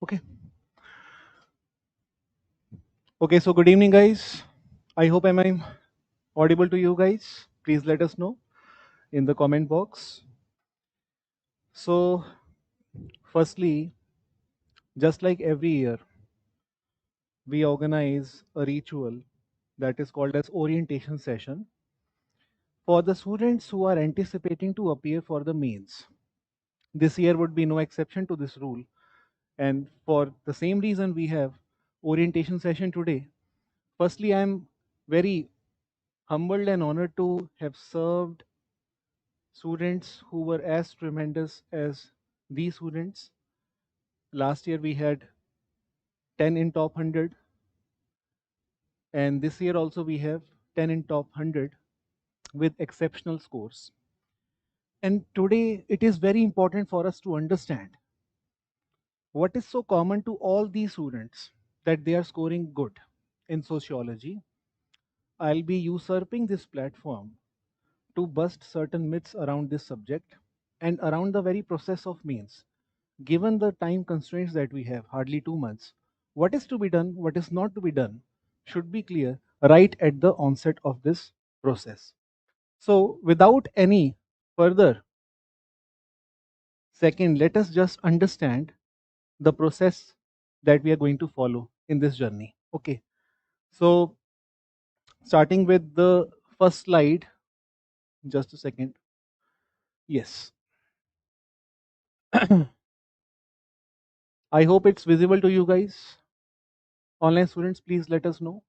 Okay. Okay, so good evening, guys. I hope I'm audible to you guys. Please let us know in the comment box. So, firstly, just like every year, we organize a ritual that is called as orientation session for the students who are anticipating to appear for the mains. This year would be no exception to this rule. And for the same reason, we have orientation session today. Firstly, I'm very humbled and honored to have served students who were as tremendous as these students. Last year we had 10 in top 100, and this year also we have 10 in top 100 with exceptional scores. And today it is very important for us to understand what is so common to all these students that they are scoring good in sociology. I'll be usurping this platform to bust certain myths around this subject and around the very process of means. Given the time constraints that we have, hardly 2 months, what is to be done, what is not to be done, should be clear right at the onset of this process. So, without any further second, let us just understand the process that we are going to follow in this journey. Okay, so starting with the first slide, just a second. Yes, I hope it's visible to you guys. Online students, please let us know.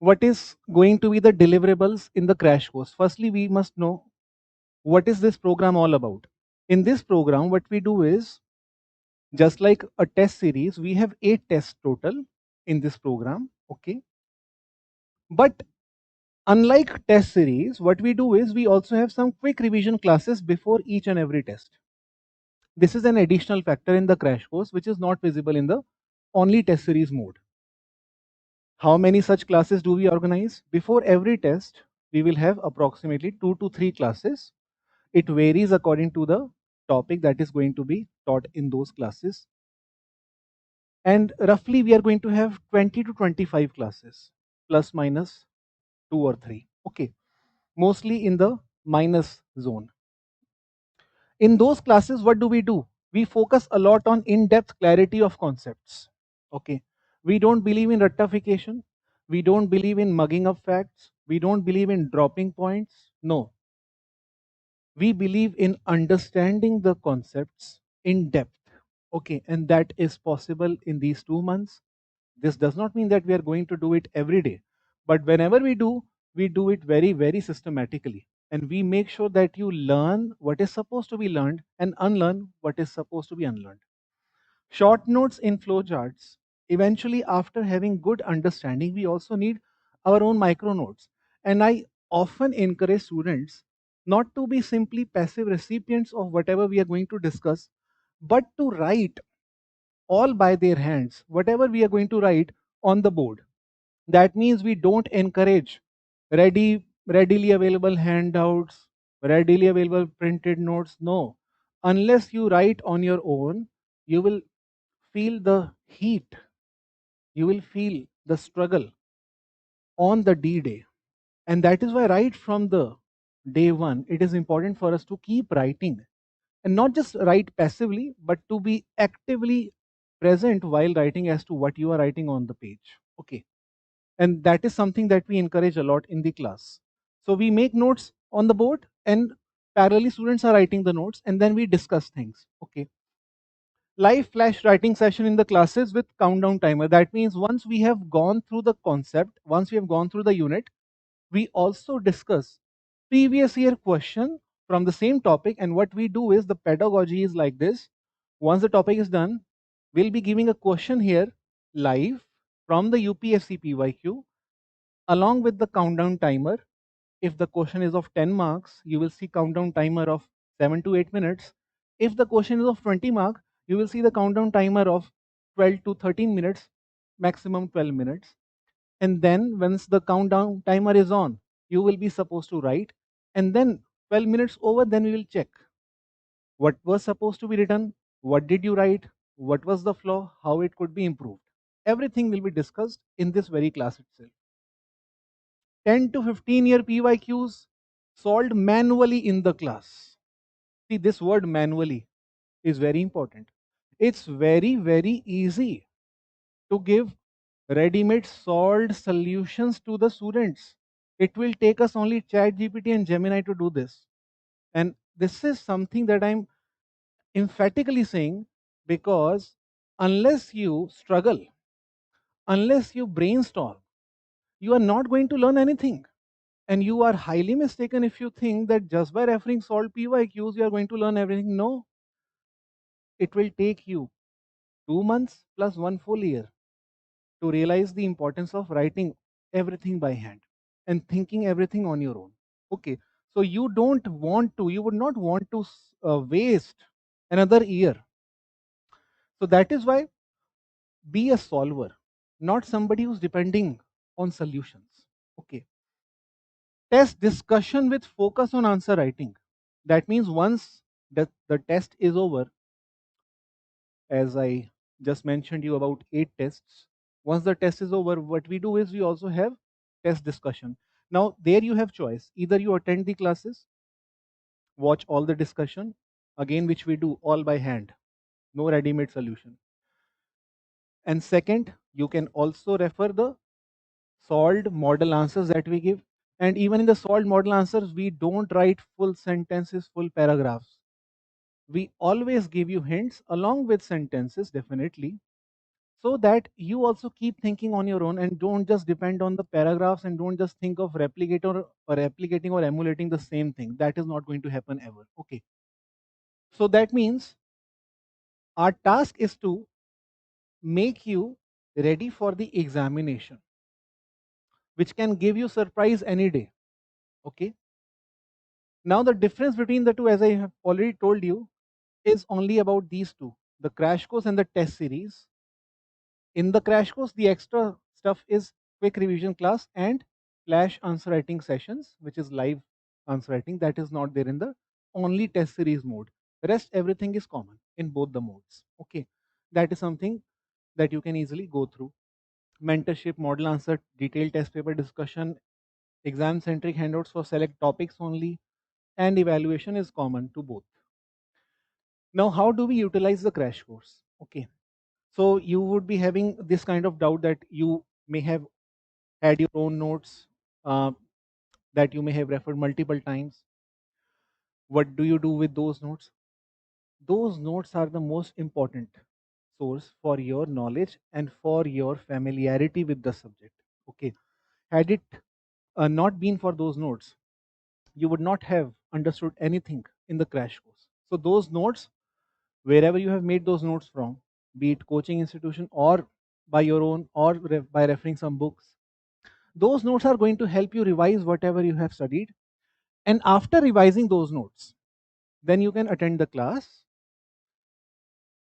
What is going to be the deliverables in the crash course? Firstly, we must know what is this program all about. In this program, what we do is, just like a test series, we have 8 tests total in this program. Okay, but unlike test series, what we do is we also have some quick revision classes before each and every test. This is an additional factor in the crash course which is not visible in the only test series mode. How many such classes do we organize? Before every test, we will have approximately 2 to 3 classes. It varies according to the topic that is going to be taught in those classes. And roughly we are going to have 20 to 25 classes, plus minus 2 or 3. Okay, mostly in the minus zone. In those classes, what do? We focus a lot on in-depth clarity of concepts. Okay, we don't believe in rectification. We don't believe in mugging up facts. We don't believe in dropping points. No, we believe in understanding the concepts in depth. Okay, and that is possible in these 2 months. This does not mean that we are going to do it every day, but whenever we do it very, very systematically. And we make sure that you learn what is supposed to be learned and unlearn what is supposed to be unlearned. Short notes in flowcharts. Eventually, after having good understanding, we also need our own micro notes. And I often encourage students not to be simply passive recipients of whatever we are going to discuss, but to write all by their hands whatever we are going to write on the board. That means we don't encourage readily available handouts, readily available printed notes. No, unless you write on your own, you will feel the heat, you will feel the struggle on the D-Day. And that is why right from the day one, it is important for us to keep writing and not just write passively, but to be actively present while writing as to what you are writing on the page. Okay, and that is something that we encourage a lot in the class. So we make notes on the board, and parallelly students are writing the notes, and then we discuss things. Okay, live flash writing session in the classes with countdown timer. That means once we have gone through the concept, once we have gone through the unit, we also discuss previous year question from the same topic. And what we do is, the pedagogy is like this: once the topic is done, we'll be giving a question here live from the UPSC PYQ along with the countdown timer. If the question is of 10 marks, you will see countdown timer of 7 to 8 minutes. If the question is of 20 marks, you will see the countdown timer of 12 to 13 minutes, maximum 12 minutes. And then once the countdown timer is on, you will be supposed to write. And then 12 minutes over, then we will check. what was supposed to be written, what did you write, what was the flaw, how it could be improved. Everything will be discussed in this very class itself. 10 to 15-year PYQs solved manually in the class. See, this word manually is very important. It's very, very easy to give ready-made solved solutions to the students. It will take us only ChatGPT and Gemini to do this. And this is something that I'm emphatically saying, because unless you struggle, unless you brainstorm, you are not going to learn anything. And you are highly mistaken if you think that just by referring solved PYQs, you are going to learn everything. No, it will take you 2 months plus one full year to realize the importance of writing everything by hand and thinking everything on your own. Okay, so you would not want to waste another year. So that is why, be a solver, not somebody who's depending on solutions. Okay, test discussion with focus on answer writing. That means once the test is over, as I just mentioned you about 8 tests. Once the test is over, what we do is we also have test discussion. Now, there you have choice. Either you attend the classes, watch all the discussion, again, which we do all by hand, no ready-made solution. And second, you can also refer the solved model answers that we give. And even in the solved model answers, we don't write full sentences, full paragraphs. We always give you hints along with sentences, definitely, so that you also keep thinking on your own and don't just depend on the paragraphs and don't just think of replicating or emulating the same thing. That is not going to happen ever. Okay. So that means our task is to make you ready for the examination, which can give you surprise any day. Okay. Now the difference between the two, as I have already told you, is only about these two, the crash course and the test series. In the crash course, the extra stuff is quick revision class and flash answer writing sessions, which is live answer writing. That is not there in the only test series mode. Rest everything is common in both the modes. Okay, that is something that you can easily go through. Mentorship, model answer, detailed test paper discussion, exam centric handouts for select topics only, and evaluation is common to both. Now, how do we utilize the crash course? Okay, so you would be having this kind of doubt that you may have had your own notes uh, that you may have referred multiple times. What do you do with those notes? Those notes are the most important source for your knowledge and for your familiarity with the subject. Okay, had it not been for those notes, you would not have understood anything in the crash course. So those notes, wherever you have made those notes from, be it coaching institution or by your own or by referring some books, those notes are going to help you revise whatever you have studied. And after revising those notes, then you can attend the class.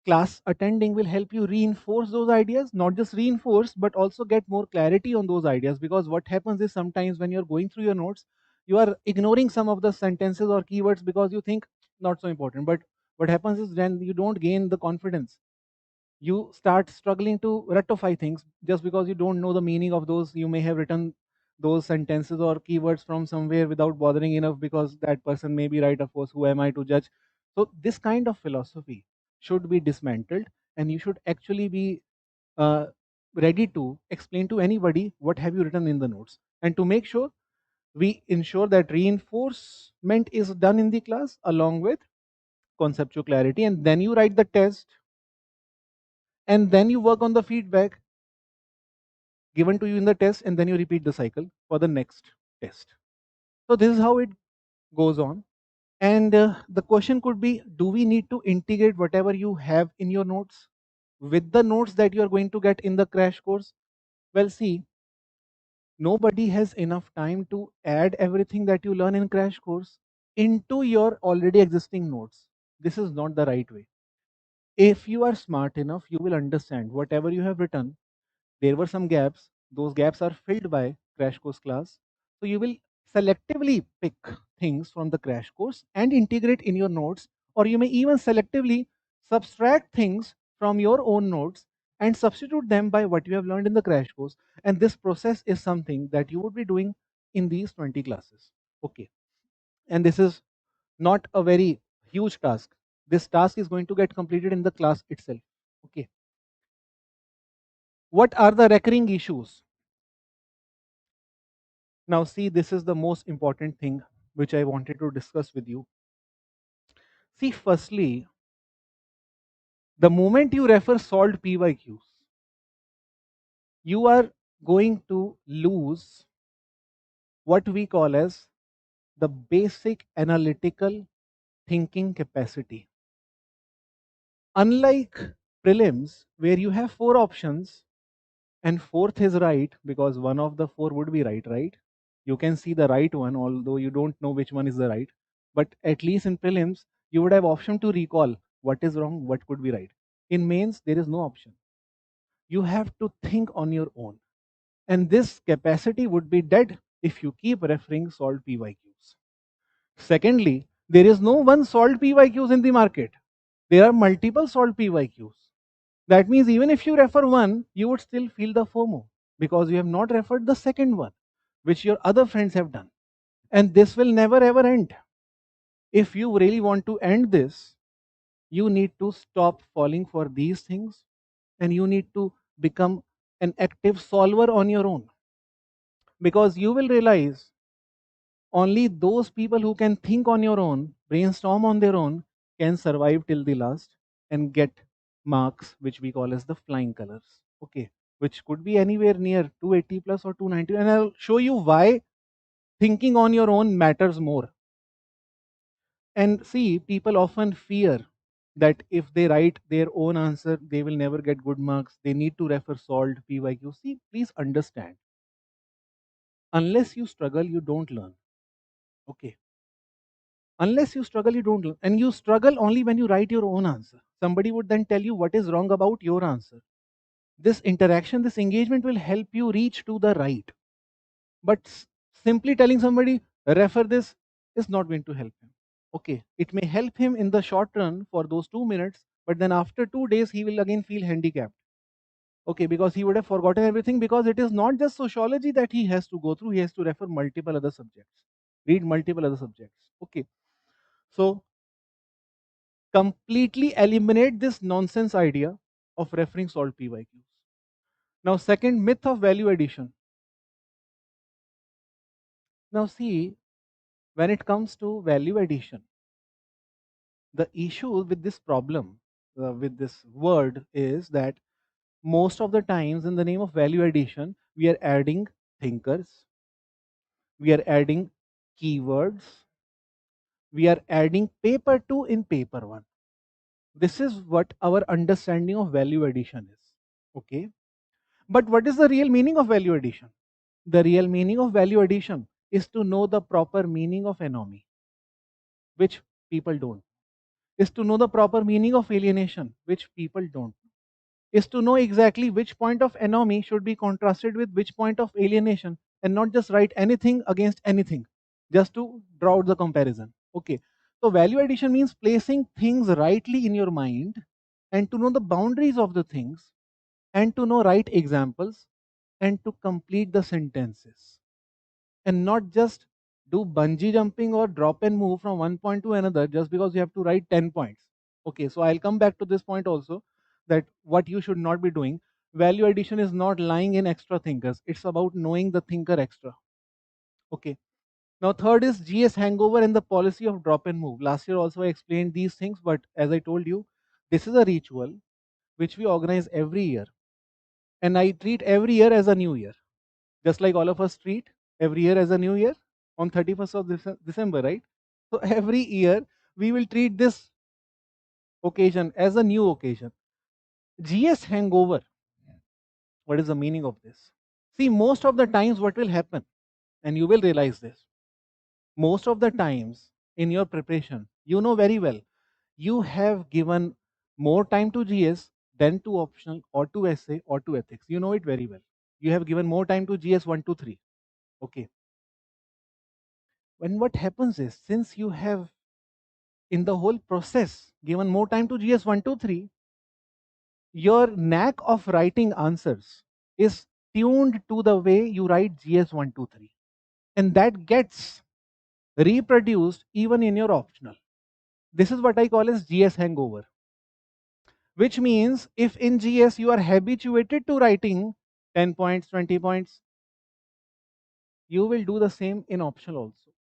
Class attending will help you reinforce those ideas, not just reinforce, but also get more clarity on those ideas. Because what happens is sometimes when you're going through your notes, you are ignoring some of the sentences or keywords because you think not so important. But what happens is then you don't gain the confidence. You start struggling to rectify things just because you don't know the meaning of those. You may have written those sentences or keywords from somewhere without bothering enough because that person may be right. Of course, who am I to judge? So this kind of philosophy should be dismantled, and you should actually be uh, ready to explain to anybody what have you written in the notes. And to make sure, we ensure that reinforcement is done in the class along with conceptual clarity, and then you write the test, and then you work on the feedback given to you in the test, and then you repeat the cycle for the next test. So this is how it goes on. And the question could be, do we need to integrate whatever you have in your notes with the notes that you are going to get in the crash course? Well, see, nobody has enough time to add everything that you learn in crash course into your already existing notes. This is not the right way. If you are smart enough, you will understand whatever you have written. There were some gaps. Those gaps are filled by crash course class. So you will selectively pick things from the crash course and integrate in your notes or you may even selectively subtract things from your own notes and substitute them by what you have learned in the crash course. And this process is something that you would be doing in these 20 classes. Okay. And this is not a very huge task. This task is going to get completed in the class itself. Okay. What are the recurring issues? Now, see, this is the most important thing which I wanted to discuss with you. See, firstly, the moment you refer solved PYQs, you are going to lose what we call as the basic analytical thinking capacity. Unlike prelims, where you have four options and fourth is right because one of the four would be right, right? You can see the right one, although you don't know which one is the right. But at least in prelims, you would have option to recall what is wrong, what could be right. In mains, there is no option. You have to think on your own. And this capacity would be dead if you keep referring solved PYQs. Secondly, there is no one solved PYQs in the market. There are multiple solved PYQs. That means even if you refer one, you would still feel the FOMO because you have not referred the second one, which your other friends have done. And this will never ever end. If you really want to end this, you need to stop falling for these things and you need to become an active solver on your own. Because you will realize only those people who can think on your own, brainstorm on their own, can survive till the last and get marks which we call as the flying colors. Okay, which could be anywhere near 280 plus or 290. And I'll show you why thinking on your own matters more. And see, people often fear that if they write their own answer, they will never get good marks. They need to refer solved PYQ. See, please understand. Unless you struggle, you don't learn. Okay. Unless you struggle, you don't learn. And you struggle only when you write your own answer. Somebody would then tell you what is wrong about your answer. This interaction, this engagement will help you reach to the right. But simply telling somebody, refer this, is not going to help him. Okay, it may help him in the short run for those 2 minutes, but then after 2 days, he will again feel handicapped. Okay, because he would have forgotten everything because it is not just sociology that he has to go through, he has to refer multiple other subjects, read multiple other subjects. Okay, so completely eliminate this nonsense idea of referring solved PYQs. Now, second, myth of value addition. Now, see, when it comes to value addition, the issue with this problem, with this word, is that most of the times, in the name of value addition, we are adding thinkers, we are adding keywords, we are adding paper 2 in paper 1. This is what our understanding of value addition is. Okay. But what is the real meaning of value addition? The real meaning of value addition is to know the proper meaning of anomy, which people don't. Is to know the proper meaning of alienation, which people don't. Is to know exactly which point of anomy should be contrasted with which point of alienation and not just write anything against anything just to draw out the comparison. Okay. So value addition means placing things rightly in your mind and to know the boundaries of the things and to know right examples and to complete the sentences and not just do bungee jumping or drop and move from one point to another just because you have to write 10 points. Okay, so I'll come back to this point also, that what you should not be doing. Value addition is not lying in extra thinkers, it's about knowing the thinker extra. Okay. Now, third is GS hangover and the policy of drop and move. Last year also I explained these things, but as I told you, this is a ritual which we organize every year. And I treat every year as a new year. Just like all of us treat every year as a new year on 31st of December, right? So every year we will treat this occasion as a new occasion. GS hangover. What is the meaning of this? See, most of the times what will happen, and you will realize this, most of the times in your preparation, you know very well, you have given more time to GS than to optional or to essay or to ethics. You know it very well. You have given more time to GS 1, 2, 3. Okay. When what happens is, since you have in the whole process, given more time to GS 1, 2, 3, your knack of writing answers is tuned to the way you write GS 1, 2, 3. And that gets reproduced even in your optional. This is what I call as GS hangover, which means if in GS you are habituated to writing 10 points, 20 points, you will do the same in optional also.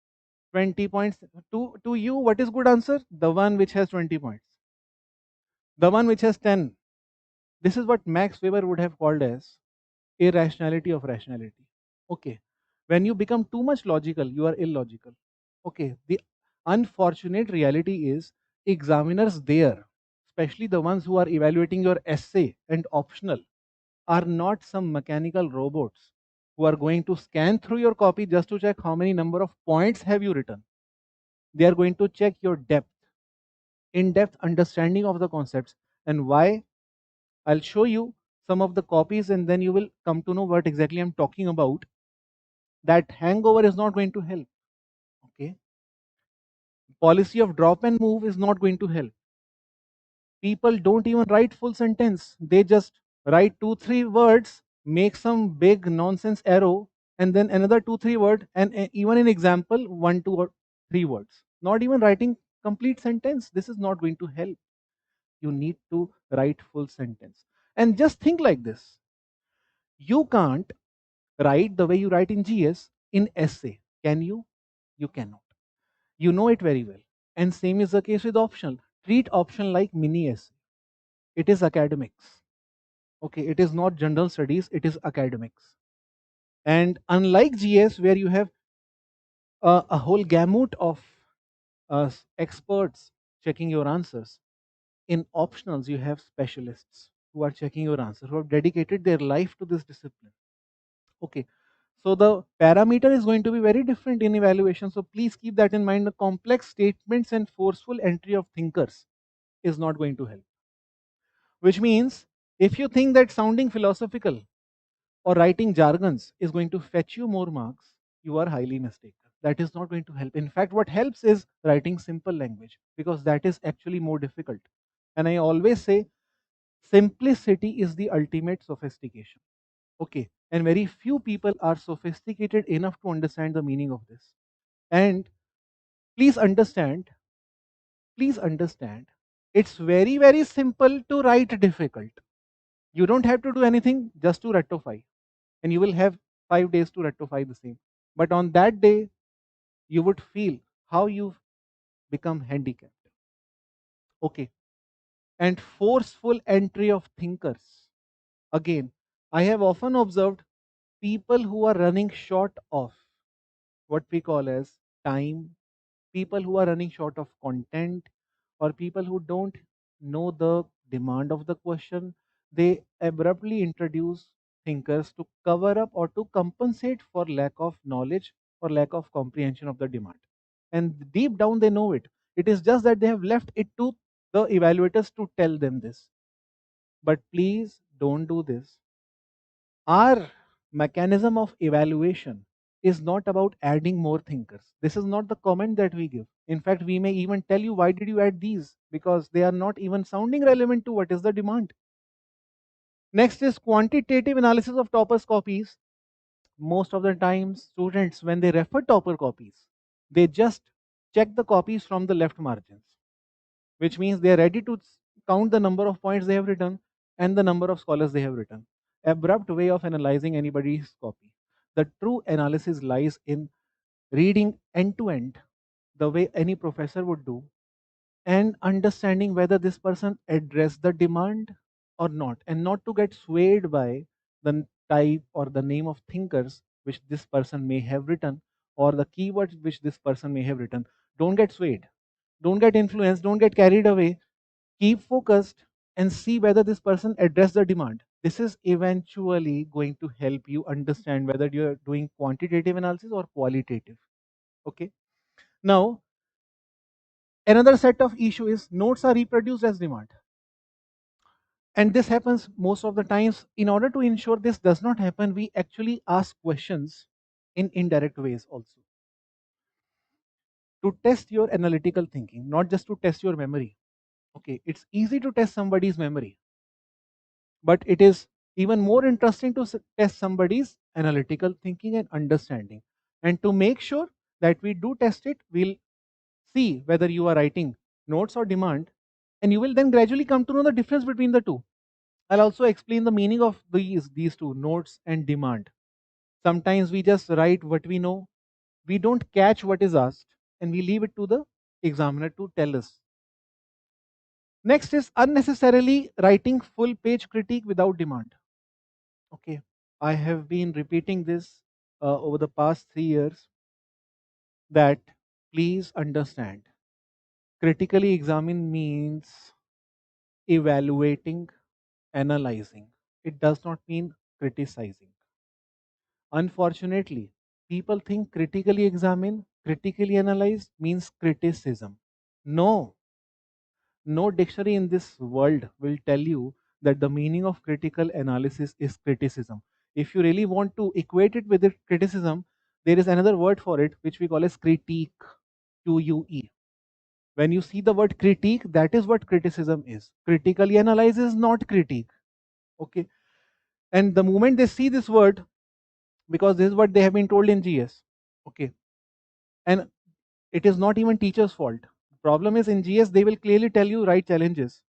20 points to you, what is good answer? The one which has 20 points. The one which has 10. This is what Max Weber would have called as irrationality of rationality. Okay. When you become too much logical, you are illogical. Okay. The unfortunate reality is examiners there, especially the ones who are evaluating your essay and optional, are not some mechanical robots who are going to scan through your copy just to check how many number of points have you written. They are going to check your depth, in-depth understanding of the concepts. And why? I'll show you some of the copies and then you will come to know what exactly I'm talking about. That hangover is not going to help. Okay. Policy of drop and move is not going to help. People don't even write full sentence. They just write 2, 3 words, make some big nonsense arrow, and then another 2, 3 word, and even in example, 1, 2, or 3 words. Not even writing complete sentence. This is not going to help. You need to write full sentence. And just think like this. You can't write the way you write in GS in essay. Can you? You cannot. You know it very well. And same is the case with optional. Treat optional like mini essay. It is academics. Okay, it is not general studies, it is academics. And unlike GS, where you have a whole gamut of experts checking your answers, in optionals, you have specialists who are checking your answers, who have dedicated their life to this discipline. Okay, so the parameter is going to be very different in evaluation. So please keep that in mind. The complex statements and forceful entry of thinkers is not going to help. Which means if you think that sounding philosophical or writing jargons is going to fetch you more marks, you are highly mistaken. That is not going to help. In fact, what helps is writing simple language because that is actually more difficult. And I always say simplicity is the ultimate sophistication. Okay. And very few people are sophisticated enough to understand the meaning of this. And please understand, please understand, it's very, very simple to write difficult. You don't have to do anything just to rectify. And you will have 5 days to rectify the same. But on that day, you would feel how you've become handicapped. Okay. And forceful entry of thinkers. Again, I have often observed people who are running short of what we call as time, people who are running short of content, or people who don't know the demand of the question, they abruptly introduce thinkers to cover up or to compensate for lack of knowledge or lack of comprehension of the demand. And deep down, they know it. It is just that they have left it to the evaluators to tell them this. But please don't do this. Our mechanism of evaluation is not about adding more thinkers. This is not the comment that we give. In fact, we may even tell you why did you add these because they are not even sounding relevant to what is the demand. Next is quantitative analysis of toppers copies. Most of the time students when they refer topper copies, they just check the copies from the left margins, which means they are ready to count the number of points they have written and the number of scholars they have written. Abrupt way of analyzing anybody's copy. The true analysis lies in reading end to end, the way any professor would do, and understanding whether this person addressed the demand or not, and not to get swayed by the type or the name of thinkers which this person may have written or the keywords which this person may have written. Don't get swayed, don't get influenced, don't get carried away. Keep focused and see whether this person addressed the demand. This is eventually going to help you understand whether you're doing quantitative analysis or qualitative. Okay. Now, another set of issue is notes are reproduced as demand. And this happens most of the times. In order to ensure this does not happen, we actually ask questions in indirect ways also. to test your analytical thinking, not just to test your memory. Okay, it's easy to test somebody's memory, but it is even more interesting to test somebody's analytical thinking and understanding. And to make sure that we do test it, we'll see whether you are writing notes or demand, and you will then gradually come to know the difference between the two. I'll also explain the meaning of these two, notes and demand. Sometimes we just write what we know, we don't catch what is asked, and we leave it to the examiner to tell us. Next is unnecessarily writing full page critique without demand. Okay, I have been repeating this over the past 3 years, that please understand, critically examine means evaluating, analyzing. It does not mean criticizing. Unfortunately, people think critically examine, critically analyze means criticism. No, no dictionary in this world will tell you that the meaning of critical analysis is criticism. If you really want to equate it with criticism, there is another word for it which we call as critique, QUE. When you see the word critique, that is what criticism is. Critically analyze is not critique. Okay. And the moment they see this word, because this is what they have been told in GS. Okay. And it is not even teacher's fault. Problem is in GS, they will clearly tell you write challenges.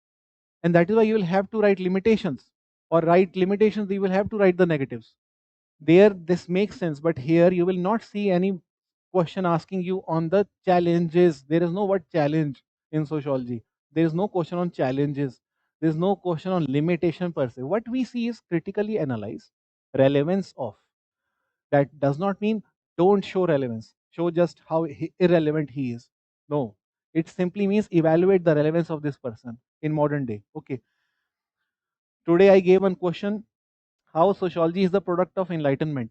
And that is why you will have to write limitations. Or write limitations, you will have to write the negatives. There, this makes sense. But here, you will not see any question asking you on the challenges. There is no word challenge in sociology. There is no question on challenges. There is no question on limitation per se. What we see is critically analyze relevance of. That does not mean don't show relevance. Show just how irrelevant he is. No. It simply means evaluate the relevance of this person in modern day. Okay. Today I gave one question, how sociology is the product of enlightenment.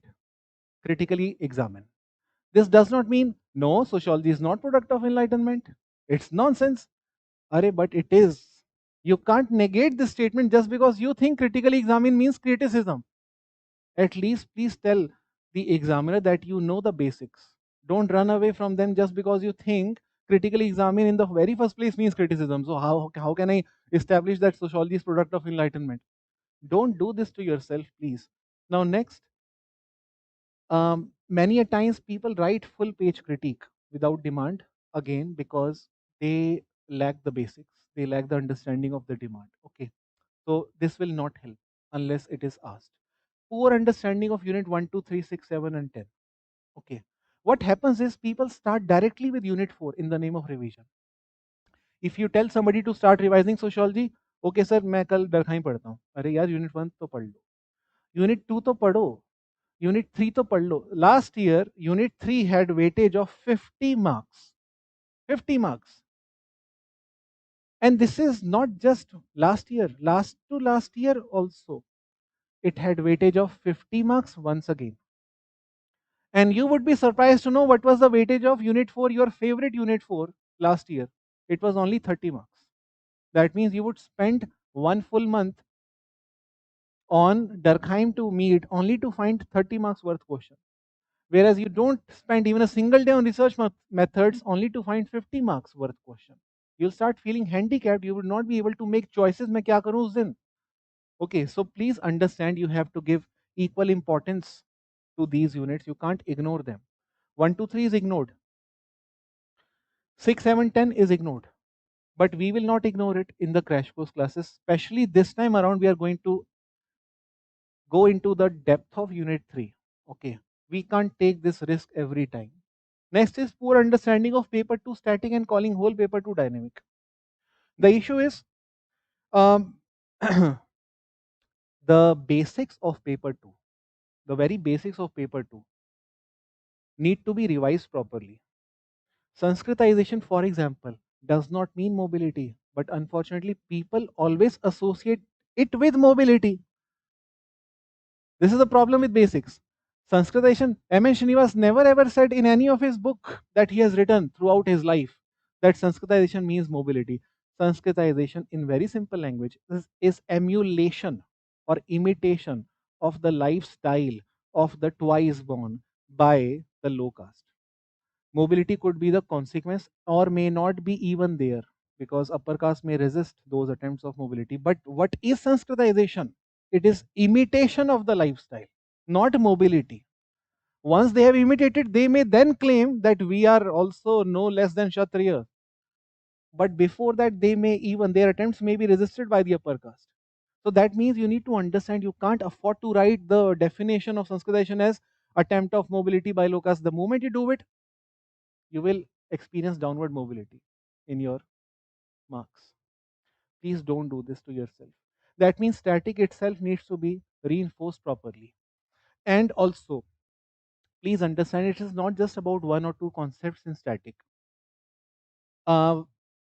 Critically examine. This does not mean no, sociology is not product of enlightenment. It's nonsense. Arey, but it is. You can't negate this statement just because you think critically examine means criticism. At least please tell the examiner that you know the basics. Don't run away from them just because you think critically examine in the very first place means criticism. So how can I establish that sociology is product of enlightenment? Don't do this to yourself, please. Now next, many a times people write full page critique without demand, again because they lack the basics, they lack the understanding of the demand. Okay, so this will not help unless it is asked. Poor understanding of unit 1, 2, 3, 6, 7 and 10. Okay, what happens is people start directly with unit 4 in the name of revision. If you tell somebody to start revising sociology, okay sir, मैं कल दरखाई पढ़ता हूँ, अरे यार unit 1 तो पढ़ लो, unit 2 तो पढ़ो, यूनिट 3 तो पढ़ लो. Last year unit 3 had weightage of 50 marks. 50 marks. And this is not just last year, last to last year also it had weightage of 50 marks once again. And you would be surprised to know what was the weightage of unit 4, your favorite unit 4 last year. It was only 30 marks. That means you would spend one full month on Durkheim to meet only to find 30 marks worth question. Whereas you don't spend even a single day on research methods only to find 50 marks worth question. You'll start feeling handicapped. You will not be able to make choices. मैं क्या करूं उस दिन? Okay, so please understand you have to give equal importance to these units. You can't ignore them. 1, 2, 3 is ignored. 6, 7, 10 is ignored. But we will not ignore it in the crash course classes. Especially this time around, we are going to go into the depth of unit 3. Okay, we can't take this risk every time. Next is poor understanding of paper 2 static and calling whole paper 2 dynamic. The issue is um, the basics of paper 2, the very basics of paper 2 need to be revised properly. Sanskritization, for example, does not mean mobility, but unfortunately people always associate it with mobility. This is the problem with basics. Sanskritization, M.N. Srinivas never ever said in any of his book that he has written throughout his life that Sanskritization means mobility. Sanskritization, in very simple language, is emulation or imitation of the lifestyle of the twice born by the low caste. Mobility could be the consequence or may not be even there, because upper caste may resist those attempts of mobility. But what is Sanskritization? It is imitation of the lifestyle, not mobility. Once they have imitated, they may then claim that we are also no less than Kshatriya. But before that, they may even, their attempts may be resisted by the upper caste. So that means you need to understand, you can't afford to write the definition of Sanskritization as attempt of mobility by low caste. The moment you do it, you will experience downward mobility in your marks. Please don't do this to yourself. That means static itself needs to be reinforced properly. And also, please understand, it is not just about one or two concepts in static. Uh,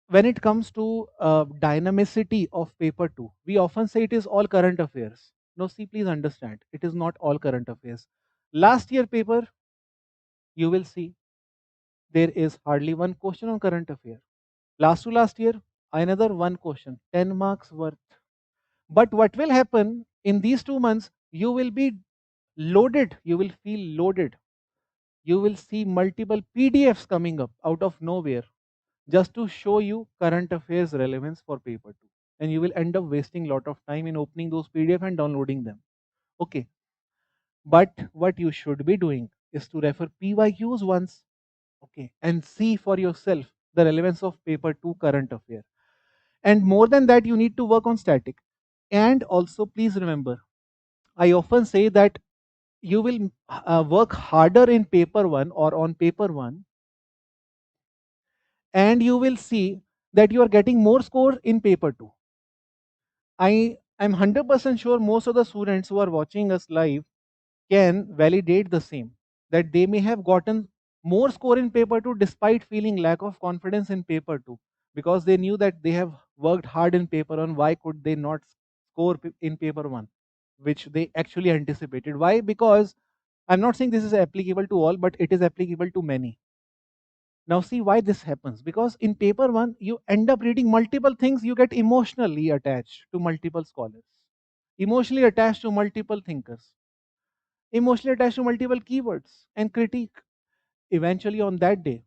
when it comes to dynamicity of paper 2, we often say it is all current affairs. No, see, please understand, it is not all current affairs. Last year paper, you will see there is hardly one question on current affair. Last to last year, another one question, 10 marks worth. But what will happen in these 2 months? You will be loaded, you will feel loaded. You will see multiple PDFs coming up out of nowhere just to show you current affairs relevance for paper 2. And you will end up wasting a lot of time in opening those PDF and downloading them. Okay. But what you should be doing is to refer PYQs once, okay, and see for yourself the relevance of paper 2 current affair. And more than that, you need to work on static. And also, please remember, I often say that you will work harder in paper 1 or on paper 1, and you will see that you are getting more score in paper 2. I am 100% sure most of the students who are watching us live can validate the same, that they may have gotten more score in paper 2 despite feeling lack of confidence in paper 2, because they knew that they have worked hard in paper 1. Why could they not score in paper 1, which they actually anticipated? Why? Because I'm not saying this is applicable to all, but it is applicable to many. Now, see why this happens. Because in paper 1, you end up reading multiple things, you get emotionally attached to multiple scholars, emotionally attached to multiple thinkers, emotionally attached to multiple keywords and critique. Eventually, on that day,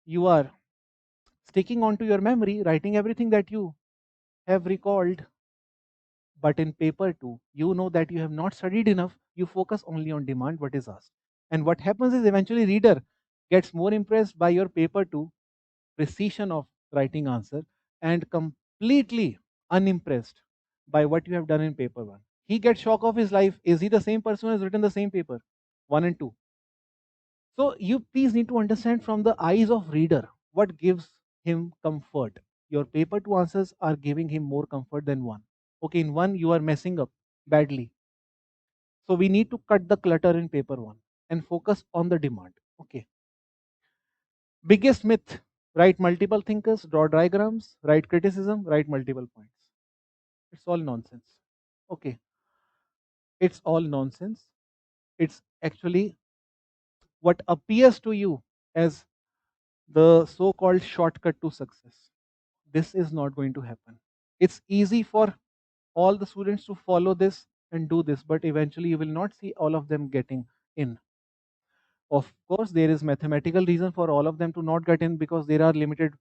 you are sticking onto your memory, writing everything that you have recalled. But in paper 2, you know that you have not studied enough, you focus only on demand, what is asked. And what happens is eventually reader gets more impressed by your paper 2 precision of writing answer and completely unimpressed by what you have done in paper 1. He gets shock of his life. Is he the same person who has written the same paper 1 and 2? So you please need to understand from the eyes of reader what gives him comfort. Your paper 2 answers are giving him more comfort than 1. Okay, in 1 you are messing up badly. So we need to cut the clutter in paper 1 and focus on the demand. Okay. Biggest myth: write multiple thinkers, draw diagrams, write criticism, write multiple points. It's all nonsense. Okay. It's all nonsense. It's actually what appears to you as the so called shortcut to success. This is not going to happen. It's easy for all the students to follow this and do this, but eventually you will not see all of them getting in. Of course, there is mathematical reason for all of them to not get in, because there are limited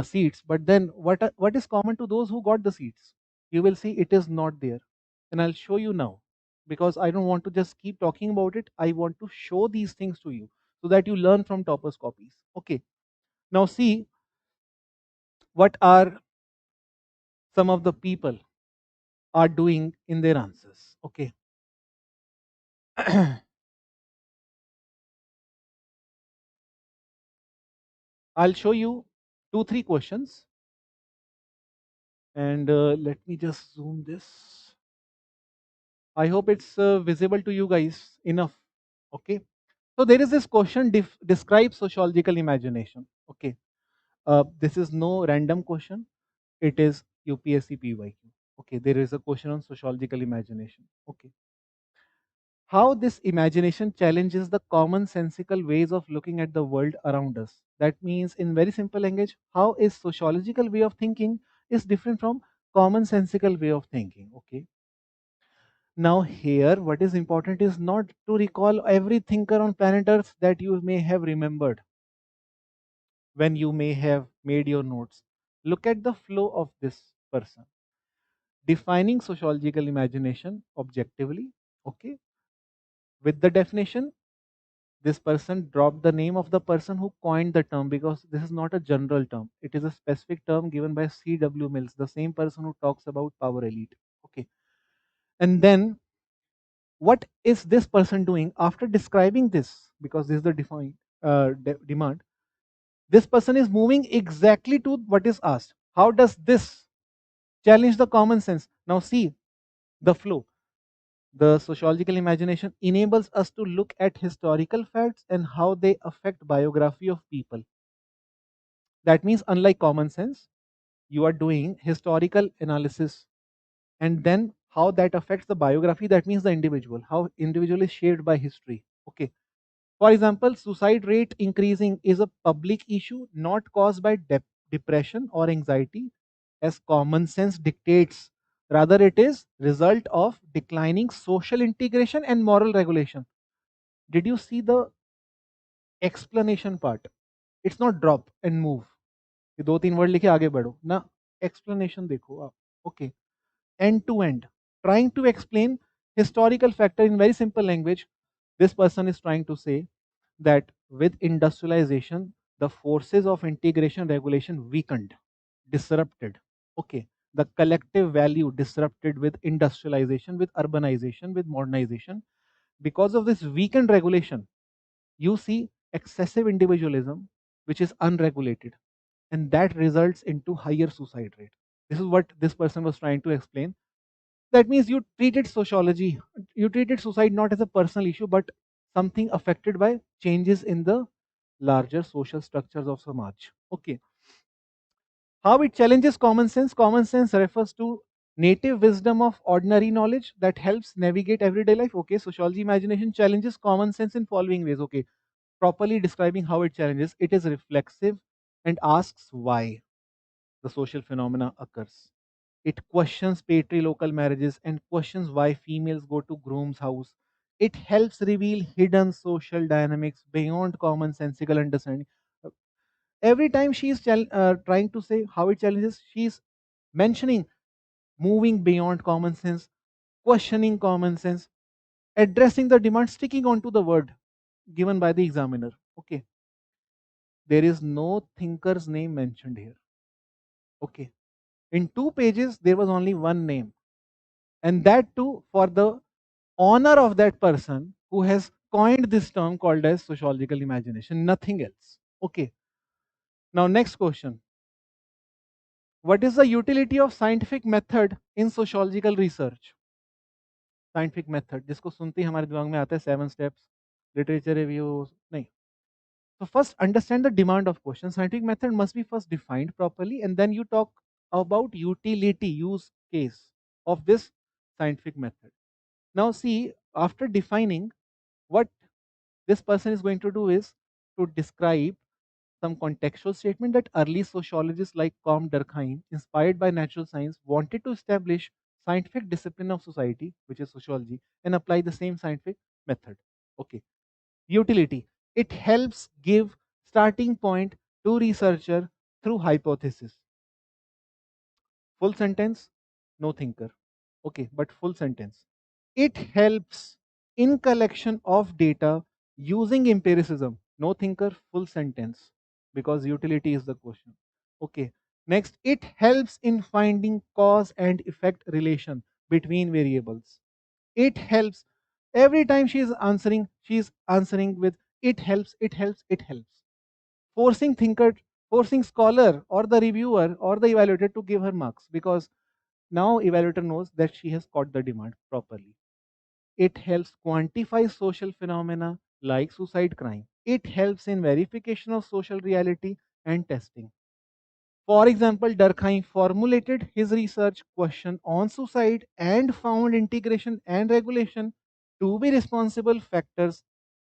seats. But then, what is common to those who got the seats? You will see it is not there, and I'll show you now, because I don't want to just keep talking about it. I want to show these things to you so that you learn from toppers' copies. Okay. Now see what are some of the people are doing in their answers. Okay. I'll show you 2 3 questions, and let me just zoom this. I hope it's visible to you guys enough. Okay. So there is this question: describe sociological imagination. Okay. This is no random question. It is UPSC PYQ. Okay. There is a question on sociological imagination. Okay. How this imagination challenges the commonsensical ways of looking at the world around us. That means, in very simple language, how is sociological way of thinking is different from commonsensical way of thinking. Okay. Now here, what is important is not to recall every thinker on planet Earth that you may have remembered. when you may have made your notes. Look at the flow of this person. Defining sociological imagination objectively. Okay. With the definition, this person dropped the name of the person who coined the term because this is not a general term. It is a specific term given by C.W. Mills, the same person who talks about power elite. Okay. And then what is this person doing after describing this? Because this is the defined demand. This person is moving exactly to what is asked. How does this challenge the common sense? Now, see the flow. The sociological imagination enables us to look at historical facts and how they affect biography of people. That means, unlike common sense, you are doing historical analysis and then how that affects the biography. That means the individual, how individual is shaped by history. Okay. For example, suicide rate increasing is a public issue not caused by depression or anxiety as common sense dictates. Rather, it is result of declining social integration and moral regulation. Did you see the explanation part? It's not drop and move. ये दो तीन word लिखे आगे बढ़ो ना. Explanation देखो आप. Okay. End to end, trying to explain historical factor in very simple language. This person is trying to say that with industrialization, the forces of integration regulation weakened, disrupted. Okay. The collective value disrupted with industrialization, with urbanization, with modernization. Because of this weakened regulation, you see excessive individualism, which is unregulated, and that results into higher suicide rate. This is what this person was trying to explain. That means you treated sociology, you treated suicide not as a personal issue, but something affected by changes in the larger social structures of Samaj. Okay. How it challenges common sense? Common sense refers to native wisdom of ordinary knowledge that helps navigate everyday life. Okay. Sociology imagination challenges common sense in following ways. Okay. Properly describing how it challenges, it is reflexive and asks why the social phenomena occurs. It questions patrilocal marriages and questions why females go to groom's house. It helps reveal hidden social dynamics beyond commonsensical understanding. Uh, Every time she is trying to say how it challenges, she is mentioning moving beyond common sense, questioning common sense, addressing the demand, sticking on to the word given by the examiner. Okay, there is no thinker's name mentioned here. Okay, in 2 pages, there was only one name, and that too for the honor of that person who has coined this term called as sociological imagination, nothing else. Okay. Now, next question. What is the utility of scientific method in sociological research? Scientific method, जिसको सुनते ही हमारे दिमाग में आता है 7 steps, literature review, नहीं. So first, understand the demand of question. Scientific method must be first defined properly, and then you talk about utility, use case of this scientific method. Now, see, after defining, what this person is going to do is to describe some contextual statement that early sociologists like 𝐂𝐭 inspired by natural science, wanted to establish scientific discipline of society, which is sociology, and apply the same scientific method. Okay. Utility. It helps give starting point to researcher through hypothesis. Full sentence, no thinker. Okay, but full sentence. It helps in collection of data using empiricism. No thinker, full sentence, because utility is the question. Okay. Next, it helps in finding cause and effect relation between variables. It helps. Every time she is answering with it helps, it helps, it helps. Forcing thinker, forcing scholar or the reviewer or the evaluator to give her marks, because now evaluator knows that she has caught the demand properly. It helps quantify social phenomena like suicide crime. It helps in verification of social reality and testing. For example, Durkheim formulated his research question on suicide and found integration and regulation to be responsible factors,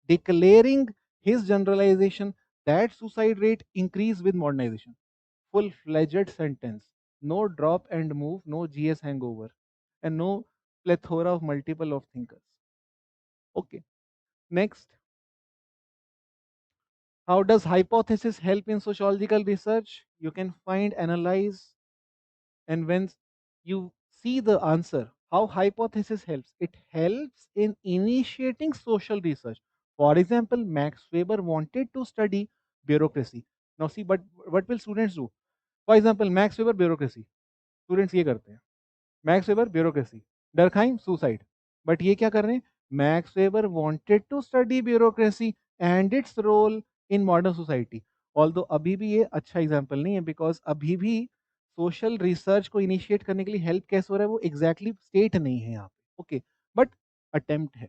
declaring his generalization that suicide rate increase with modernization. Full-fledged sentence. No drop and move, no GS hangover, and no plethora of multiple of thinkers. Okay. Next, How does hypothesis help in sociological research? You can find, analyze, and when you see the answer, how hypothesis helps, it helps in initiating social research. For example, Max Weber wanted to study bureaucracy. Now see, but what will students do? For example, Max Weber bureaucracy, students ये करते हैं, Max Weber bureaucracy, Durkheim suicide, but ये क्या कर रहे हैं, Max Weber wanted to study bureaucracy and its role in modern society. Although अभी भी ये अच्छा एग्जाम्पल नहीं है, बिकॉज अभी भी सोशल रिसर्च को इनिशिएट करने के लिए हेल्प कैसे हो रहा है वो एग्जैक्टली स्टेट नहीं है यहाँ पे. ओके, बट अटेम्प्ट है,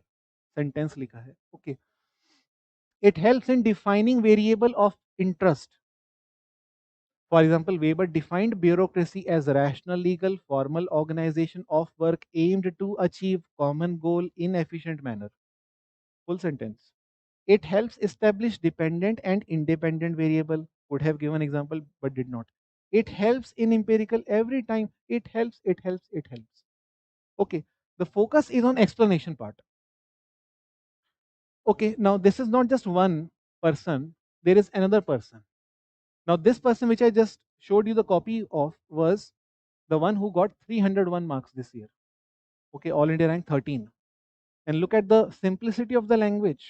सेंटेंस लिखा है. Okay, it helps in defining variable of interest. For example, Weber defined bureaucracy as rational, legal, formal organization of work aimed to achieve common goal in efficient manner. Full sentence. It helps establish dependent and independent variable. Could have given example, but did not. It helps in empirical every time. It helps, it helps, it helps. Okay, the focus is on explanation part. Okay, now this is not just one person, there is another person. Now, this person which I just showed you the copy of was the one who got 301 marks this year. Okay, all India rank 13. And look at the simplicity of the language.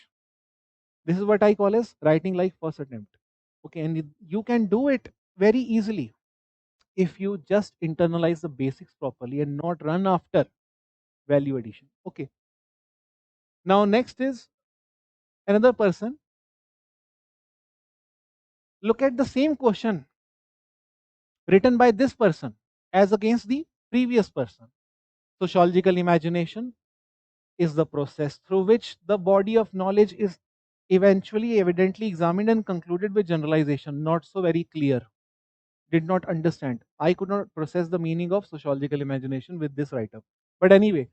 This is what I call as writing like first attempt. Okay, and you can do it very easily if you just internalize the basics properly and not run after value addition. Okay. Now, next is another person. Look at the same question written by this person as against the previous person. Sociological imagination is the process through which the body of knowledge is eventually evidently examined and concluded with generalization. Not so very clear. Did not understand. I could not process the meaning of sociological imagination with this write up. But anyway,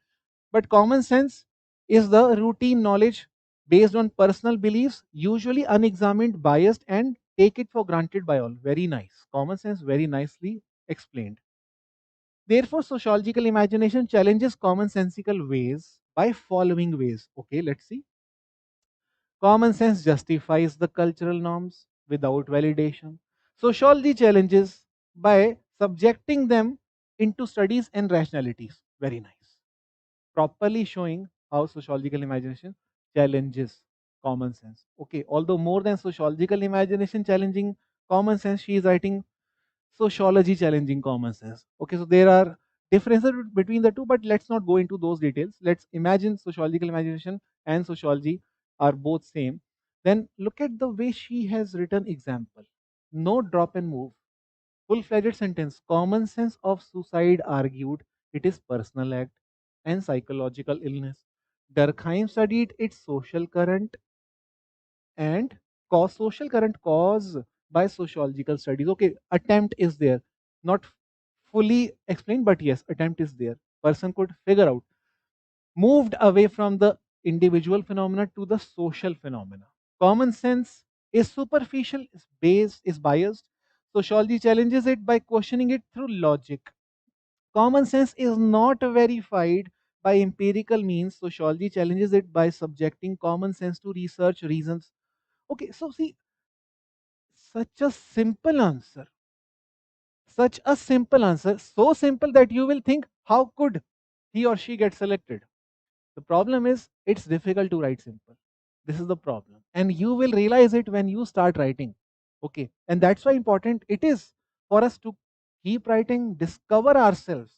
but common sense is the routine knowledge based on personal beliefs, usually unexamined, biased, and take it for granted by all. Very nice. Common sense, very nicely explained. Therefore, sociological imagination challenges commonsensical ways by following ways. Okay, let's see. Common sense justifies the cultural norms without validation. Sociology challenges by subjecting them into studies and rationalities. Very nice. Properly showing how sociological imagination challenges common sense. Okay, although more than sociological imagination challenging common sense, she is writing sociology challenging common sense. Okay, so there are differences between the two, but let's not go into those details. Let's imagine sociological imagination and sociology are both same. Then look at the way she has written example. No drop and move. Full-fledged sentence. Common sense of suicide argued it is personal act and psychological illness. Durkheim studied its social current and cause social current cause by sociological studies. Okay, attempt is there, not fully explained, but yes, attempt is there. Person could figure out. Moved away from the individual phenomena to the social phenomena. Common sense is superficial, is based, is biased. Sociology challenges it by questioning it through logic. Common sense is not verified by empirical means. Sociology challenges it by subjecting common sense to research reasons. Okay, so see, such a simple answer. Such a simple answer. So simple that you will think, how could he or she get selected? The problem is, it's difficult to write simple. This is the problem. And you will realize it when you start writing. Okay. And that's why important it is for us to keep writing, discover ourselves.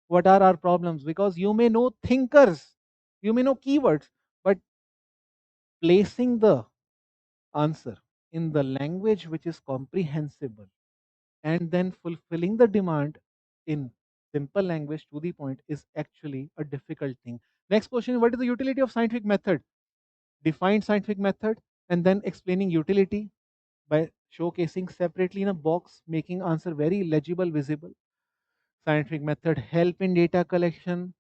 What are our problems? Because you may know thinkers, you may know keywords, but placing the answer in the language which is comprehensible and then fulfilling the demand in simple language to the point is actually a difficult thing. Next question, what is the utility of scientific method? Define scientific method and then explaining utility by showcasing separately in a box, making answer very legible, visible. Scientific method help in data collection,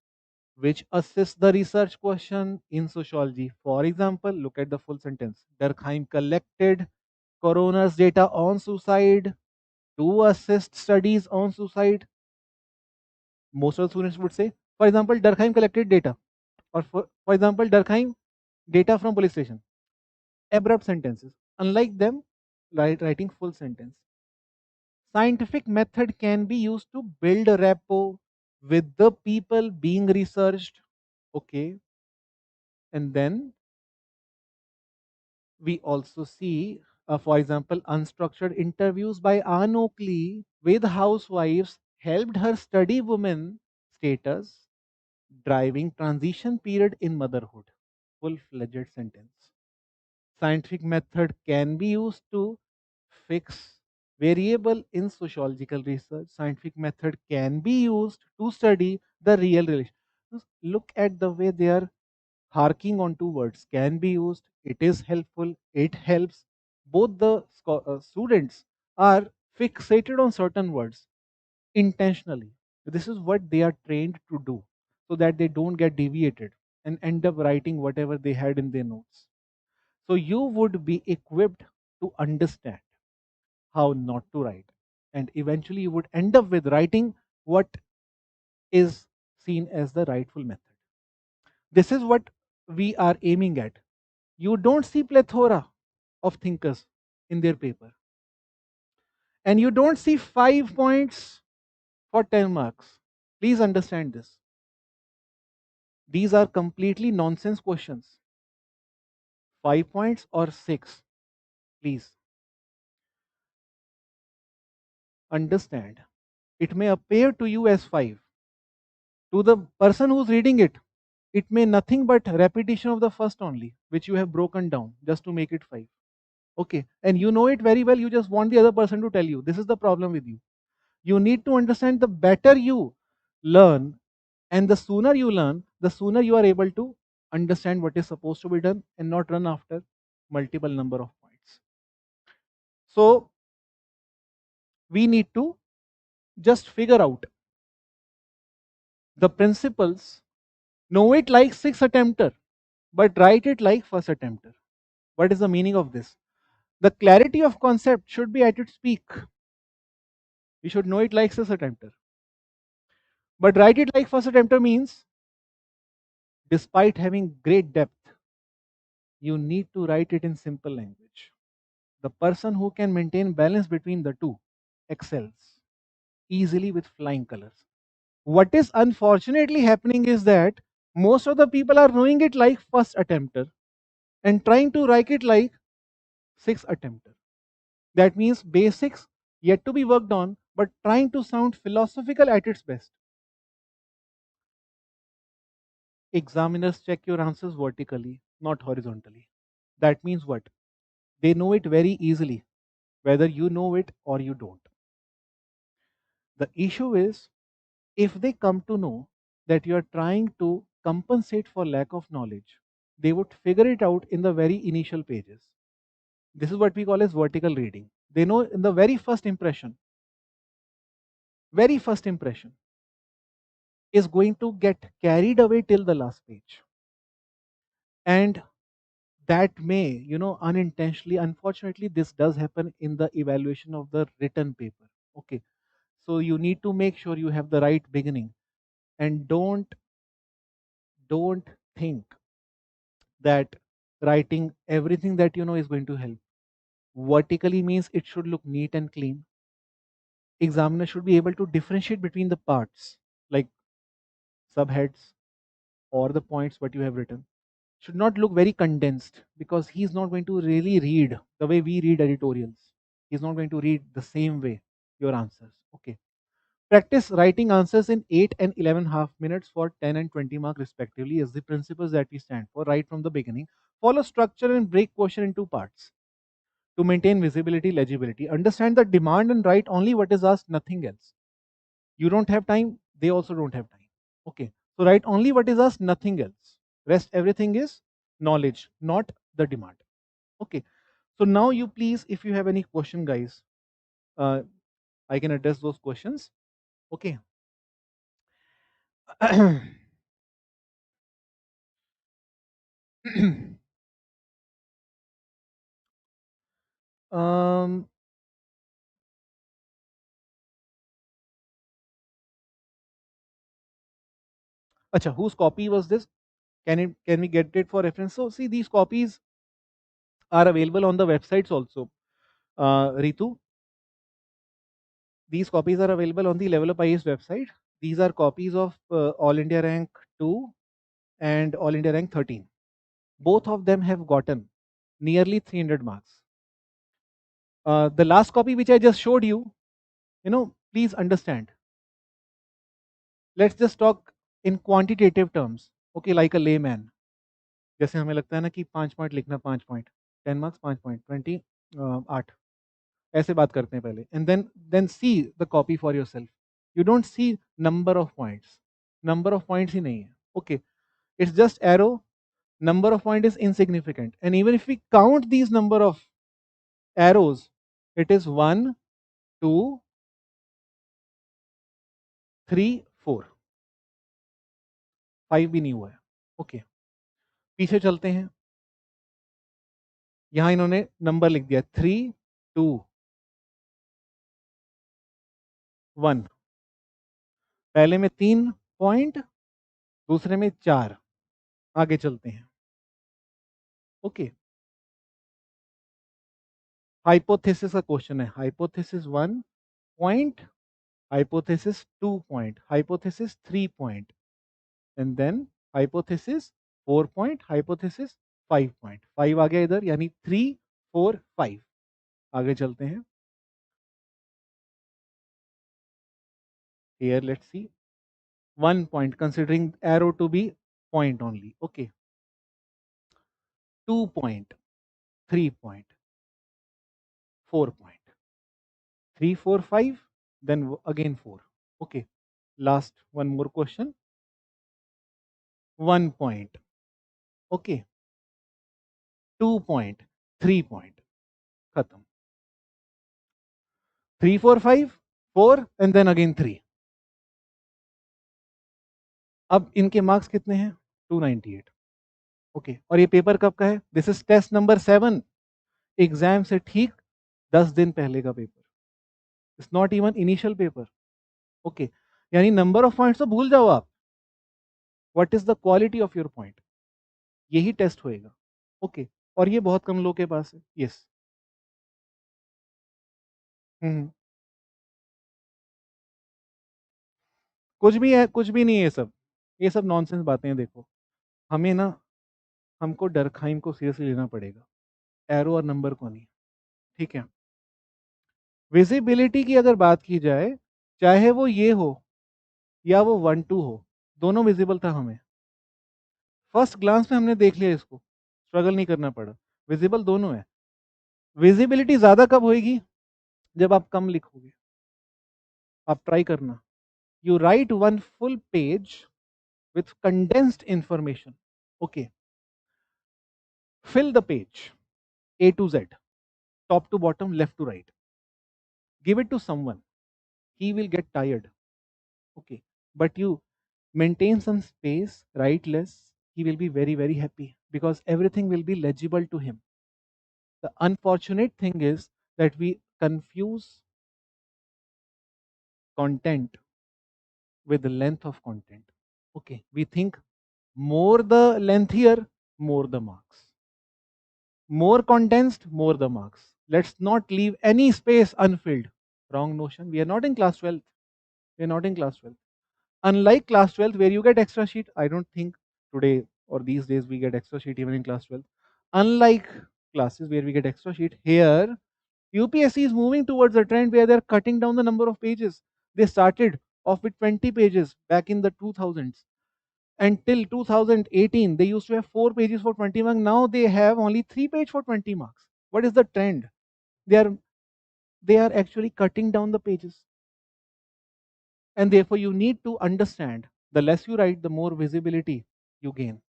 which assists the research question in sociology. For example, look at the full sentence. Durkheim collected coroner's data on suicide to assist studies on suicide. Most of the students would say, for example, Durkheim collected data, or for example, Durkheim data from police station. Abrupt sentences. Unlike them, writing full sentence. Scientific method can be used to build a rapport with the people being researched. Okay. And then we also see, for example, unstructured interviews by Anne Oakley with housewives helped her study women status, driving transition period in motherhood. Full fledged sentence. Scientific method can be used to fix variable in sociological research. Scientific method can be used to study the real relation. Look at the way they are harking on two words. Can be used, it is helpful, it helps. Both the students are fixated on certain words intentionally. This is what they are trained to do so that they don't get deviated and end up writing whatever they had in their notes. So you would be equipped to understand how not to write. And eventually you would end up with writing what is seen as the rightful method. This is what we are aiming at. You don't see plethora of thinkers in their paper. And you don't see 5 points for 10 marks. Please understand this. These are completely nonsense questions. 5 points or six. Please understand. It may appear to you as five. To the person who's reading it, it may nothing but repetition of the first only, which you have broken down just to make it five. Okay. And you know it very well. You just want the other person to tell you. This is the problem with you. You need to understand the better you learn, and the sooner you learn, the sooner you are able to understand what is supposed to be done and not run after multiple number of points. So we need to just figure out the principles, know it like six attempter, but write it like first attempter. What is the meaning of this? The clarity of concept should be at its peak. We should know it like six attempter. But write it like first attempter means, despite having great depth, you need to write it in simple language. The person who can maintain balance between the two excels easily with flying colors. What is unfortunately happening is that most of the people are knowing it like first attempter and trying to write it like sixth attempter. That means basics yet to be worked on, but trying to sound philosophical at its best. Examiners check your answers vertically, not horizontally. That means what? They know it very easily, whether you know it or you don't. The issue is, if they come to know that you are trying to compensate for lack of knowledge, they would figure it out in the very initial pages. This is what we call as vertical reading. They know in the very first impression is going to get carried away till the last page. And that may, unintentionally, unfortunately, this does happen in the evaluation of the written paper. Okay. So you need to make sure you have the right beginning, and don't think that writing everything that you know is going to help. Vertically means it should look neat and clean. Examiner should be able to differentiate between the parts, like subheads or the points what you have written. Should not look very condensed, because he's not going to really read the way we read editorials. He's not going to read the same way your answers. Okay. Practice writing answers in 8 and 11.5 minutes for 10 and 20 mark respectively is the principles that we stand for right from the beginning. Follow structure and break question into parts to maintain visibility, legibility. Understand the demand and write only what is asked, nothing else. You don't have time, they also don't have time. Okay. So write only what is asked, nothing else. Rest everything is knowledge, not the demand. Okay. So now you please, if you have any question, guys, uh, I can address those questions. Okay. um, Acha, whose copy was this? Can we get it for reference? So see, these copies are available on the websites also. Ritu, these copies are available on the LevelUp IAS website. These are copies of All India Rank 2 and All India Rank 13. Both of them have gotten nearly 300 marks. The last copy which I just showed you, please understand. Let's just talk in quantitative terms. Okay, like a layman. जैसे हमें लगता है ना कि 5 point लिखना 5 point 10 marks 5 point 20 8 ऐसे बात करते हैं पहले and then see the copy for yourself you don't see number of points ही नहीं है okay it's just arrow number of point is insignificant and even if we count these number of arrows it is 1 2 3 4 5 भी नहीं हुआ है okay पीछे चलते हैं यहां इन्होंने नंबर लिख दिया 3 2 1 पहले में 3 पॉइंट दूसरे में 4 आगे चलते हैं ओके हाइपोथेसिस का क्वेश्चन है hypothesis 1 point hypothesis 2 point hypothesis 3 point and then hypothesis 4 point hypothesis 5 point 5 आ गया इधर यानी 3 4 5 आगे चलते हैं here let's see 1 point considering arrow to be point only okay 2 point 3 point 4 point 3 4 5 then again 4 okay last one more question 1 point okay 2 point 3 point खत्म 3 4 5 4 and then again 3 अब इनके marks कितने हैं 298 ओके और ये पेपर कब का है this is test number 7 exam से ठीक 10 दिन पहले का paper it's not even initial paper okay यानी नंबर ऑफ पॉइंट्स तो भूल जाओ आप what is the quality of your point यही टेस्ट होएगा ओके और ये बहुत कम लोगों के पास है यस हम्म कुछ भी है कुछ भी नहीं है ये सब नॉनसेंस बातें हैं देखो हमें ना हमको डरखाइम को सीरियसली लेना पड़ेगा एरो और नंबर को नहीं ठीक है विजिबिलिटी की अगर बात की जाए चाहे वो ये हो या वो 1 2 हो दोनों विजिबल था हमें फर्स्ट ग्लांस में हमने देख लिया इसको स्ट्रगल नहीं करना पड़ा विजिबल दोनों है विजिबिलिटी ज्यादा कब होगी जब आप कम लिखोगे आप ट्राई करना you write one full page with condensed information okay fill the page A to Z top to bottom left to right give it to someone he will get tired okay but you maintain some space write less he will be very very happy because everything will be legible to him the unfortunate thing is that we confuse content with the length of content okay we think more the lengthier more the marks more condensed more the marks let's not leave any space unfilled wrong notion we are not in class 12th we are not in class 12th unlike class 12th where you get extra sheet I don't think today or these days we get extra sheet even in class 12th unlike classes where we get extra sheet here UPSC is moving towards a trend where they're cutting down the number of pages they started off with 20 pages back in the 2000s until 2018 they used to have 4 pages for 20 marks now they have only 3 pages for 20 marks what is the trend they are they are actually cutting down the pages and therefore you need to understand the less you write the more visibility you gain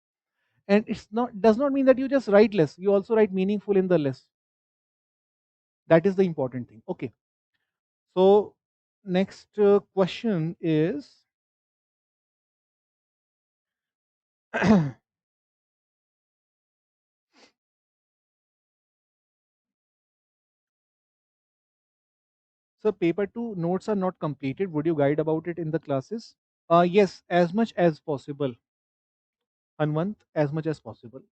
and it's not does not mean that you just write less you also write meaningful in the less that is the important thing okay so next question is so paper 2 notes are not completed would you guide about it in the classes yes as much as possible Hanwant as much as possible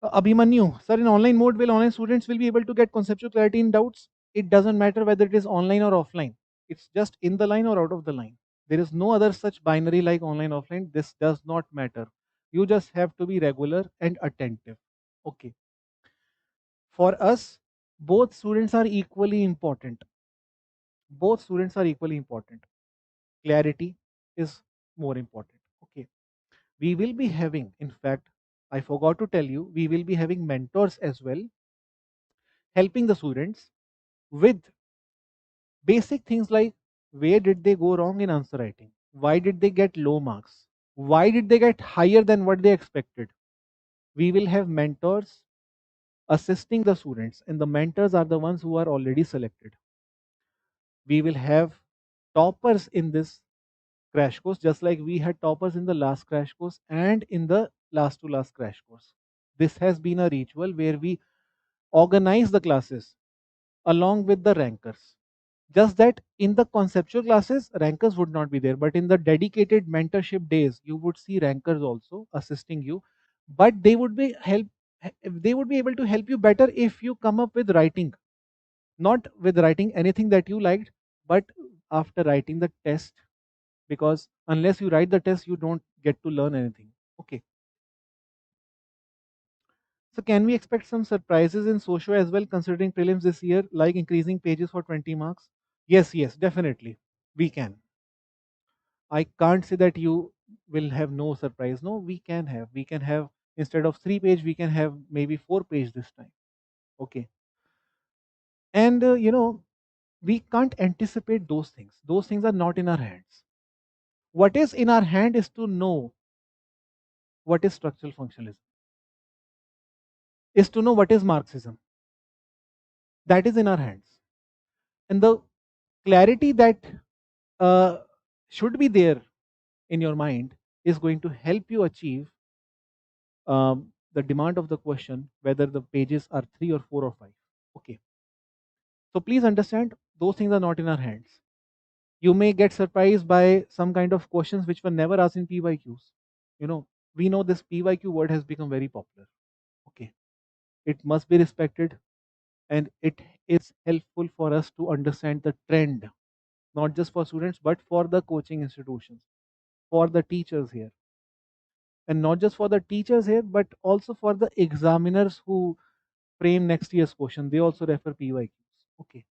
Abhimanyu, sir, in online mode, will online students will be able to get conceptual clarity in doubts? It doesn't matter whether it is online or offline. It's just in the line or out of the line. There is no other such binary like online, offline. This does not matter. You just have to be regular and attentive. Okay. For us, both students are equally important. Both students are equally important. Clarity is more important. Okay. We will be having, in fact, I forgot to tell you, we will be having mentors as well, helping the students with basic things like where did they go wrong in answer writing? Why did they get low marks? Why did they get higher than what they expected? We will have mentors assisting the students, and the mentors are the ones who are already selected. We will have toppers in this crash course, just like we had toppers in the last crash course and in the last to last crash course. This has been a ritual where we organize the classes along with the rankers. Just that in the conceptual classes, rankers would not be there, but in the dedicated mentorship days, you would see rankers also assisting you. But they would be able to help you better if you come up with writing, not with writing anything that you liked, but after writing the test, because unless you write the test, you don't get to learn anything. Okay. So can we expect some surprises in socio as well, considering prelims this year, like increasing pages for 20 marks? Yes, yes, definitely. We can. I can't say that you will have no surprise. No, we can have. We can have, instead of 3 page, we can have maybe 4 page this time. Okay. And we can't anticipate those things. Those things are not in our hands. What is in our hand is to know what is structural functionalism, is to know what is Marxism. That is in our hands. And the clarity that uh, should be there in your mind is going to help you achieve the demand of the question, whether the pages are 3 or 4 or 5. Okay. So please understand, those things are not in our hands. You may get surprised by some kind of questions which were never asked in PYQs. You know, we know this PYQ word has become very popular. Okay. It must be respected, and it is helpful for us to understand the trend, not just for students, but for the coaching institutions, for the teachers here. And not just for the teachers here, but also for the examiners who frame next year's question. They also refer PYQs. Okay.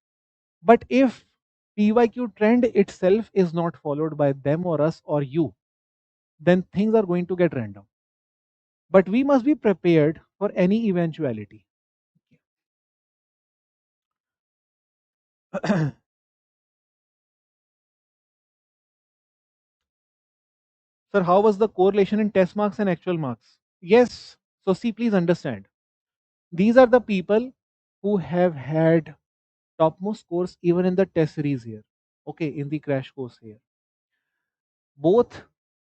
But if PYQ trend itself is not followed by them or us or you, then things are going to get random. But we must be prepared for any eventuality. Sir, how was the correlation in test marks and actual marks? Yes. So see, please understand. These are the people who have had topmost scores even in the test series here. Okay, in the crash course here. Both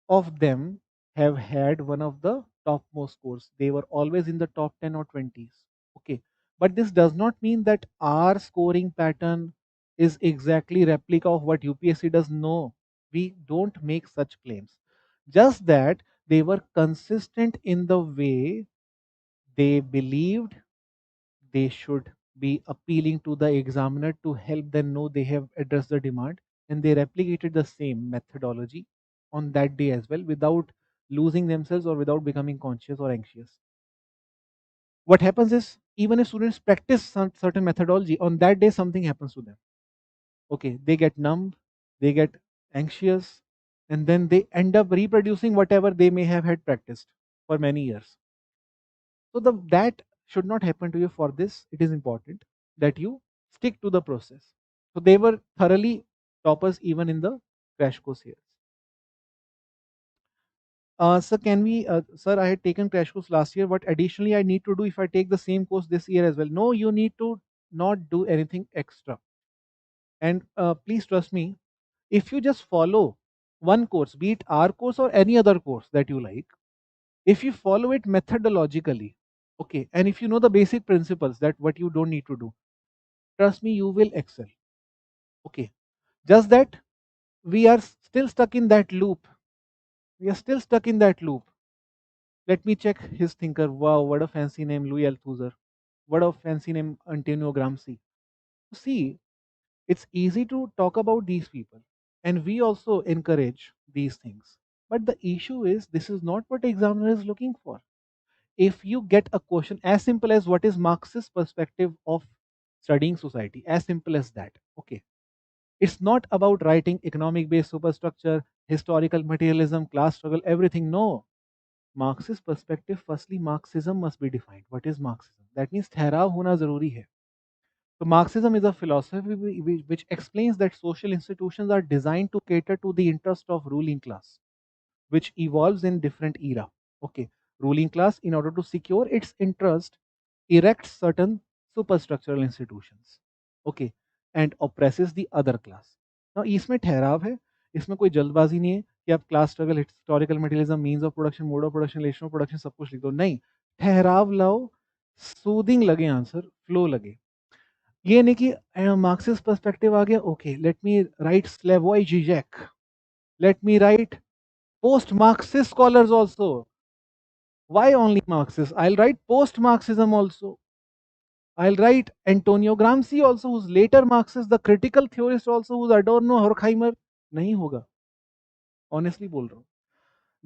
of them have had one of the topmost scores. They were always in the top 10 or 20s. Okay. But this does not mean that our scoring pattern is exactly replica of what UPSC does. No, we don't make such claims. Just that they were consistent in the way they believed they should be appealing to the examiner to help them know they have addressed the demand, and they replicated the same methodology on that day as well without losing themselves or without becoming conscious or anxious. What happens is, even if students practice some certain methodology, on that day something happens to them. Okay, they get numb, they get anxious, and then they end up reproducing whatever they may have had practiced for many years. So that should not happen to you. For this, it is important that you stick to the process. So they were thoroughly toppers even in the crash course years. Sir, sir, I had taken crash course last year. What additionally I need to do if I take the same course this year as well? No, you need to not do anything extra. And please trust me, if you just follow one course, be it our course or any other course that you like, if you follow it methodologically, okay, and if you know the basic principles, that what you don't need to do, trust me, you will excel. Okay. Just that we are still stuck in that loop. We are still stuck in that loop. Let me check his thinker. Wow, what a fancy name, Louis Althusser. What a fancy name, Antonio Gramsci. See, it's easy to talk about these people, and we also encourage these things. But the issue is, this is not what examiner is looking for. If you get a question as simple as what is Marxist perspective of studying society, as simple as that, okay, it's not about writing economic based superstructure, historical materialism, class struggle, everything. No, Marxist perspective, firstly Marxism must be defined. What is Marxism? That means ठहराव होना जरूरी है. So Marxism is a philosophy which explains that social institutions are designed to cater to the interest of ruling class, which evolves in different era. Okay, ruling class, in order to secure its interest, erects certain superstructural institutions. Okay, and oppresses the other class. Now इसमें ठहराव है, इसमें कोई जल्दबाजी नहीं है कि आप class struggle, historical materialism, means of production, mode of production, relation of production सब कुछ लिख दो. नहीं, ठहराव लाओ, सूदिंग लगे आंसर, फ्लो लगे. ये नहीं कि मार्क्सिस्ट पर्सपेक्टिव आ गया, okay let me write Slavoj Zizek, let me write post Marxist scholars also. Why only Marxist? I'll write post Marxism also. I'll write Antonio Gramsci also, who's later Marxist, the critical theorist also, who's Adorno, Horkheimer. नहीं होगा, honestly बोल रहा हूँ.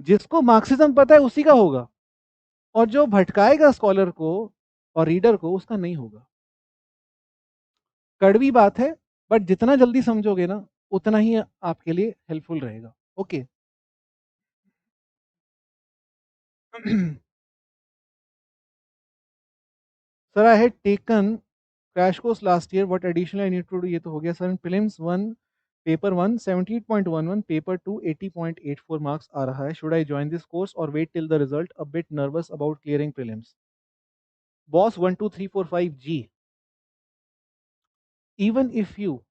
जिसको Marxism पता है उसी का होगा, और जो भटकाएगा स्कॉलर को और रीडर को, उसका नहीं होगा. कड़वी बात है, बट जितना जल्दी समझोगे ना, उतना ही आपके लिए हेल्पफुल रहेगा. Okay. Sir, I had taken crash course last year. What additionally I need to do? ये तो हो गया sir. In prelims 1, paper 1, 78.11, paper 2, 80.84 marks आ रहा है. Should I join this course or wait till the result? A bit nervous about clearing prelims. Boss 1, 2, 3, 4, 5 G. Even if you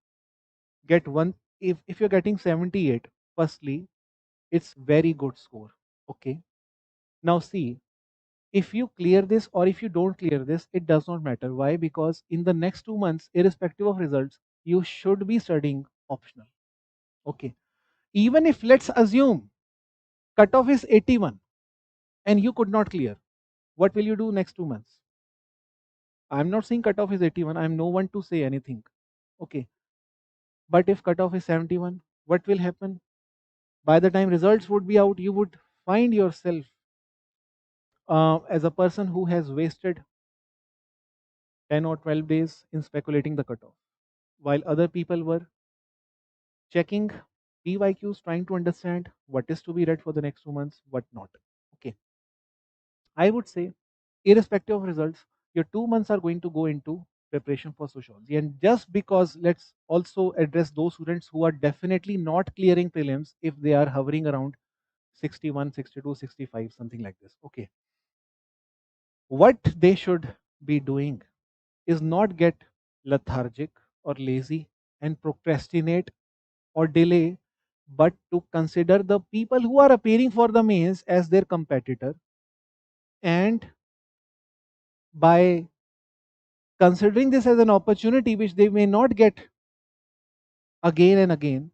get one, if you're getting 78, firstly, it's very good score. Okay. Now see, if you clear this or if you don't clear this, it does not matter. Why? Because in the next 2 months, irrespective of results, you should be studying optional. Okay. Even if, let's assume, cutoff is 81 and you could not clear, what will you do next 2 months? I'm not saying cutoff is 81. I'm no one to say anything. Okay. But if cutoff is 71, what will happen? By the time results would be out, you would find yourself as a person who has wasted 10 or 12 days in speculating the cutoff, while other people were checking PYQs, trying to understand what is to be read for the next 2 months, what not. Okay. I would say, irrespective of results, your 2 months are going to go into preparation for sociology. And just because, let's also address those students who are definitely not clearing prelims if they are hovering around 61, 62, 65, something like this. Okay. What they should be doing is not get lethargic or lazy and procrastinate or delay, but to consider the people who are appearing for the mains as their competitor, and by considering this as an opportunity which they may not get again and again,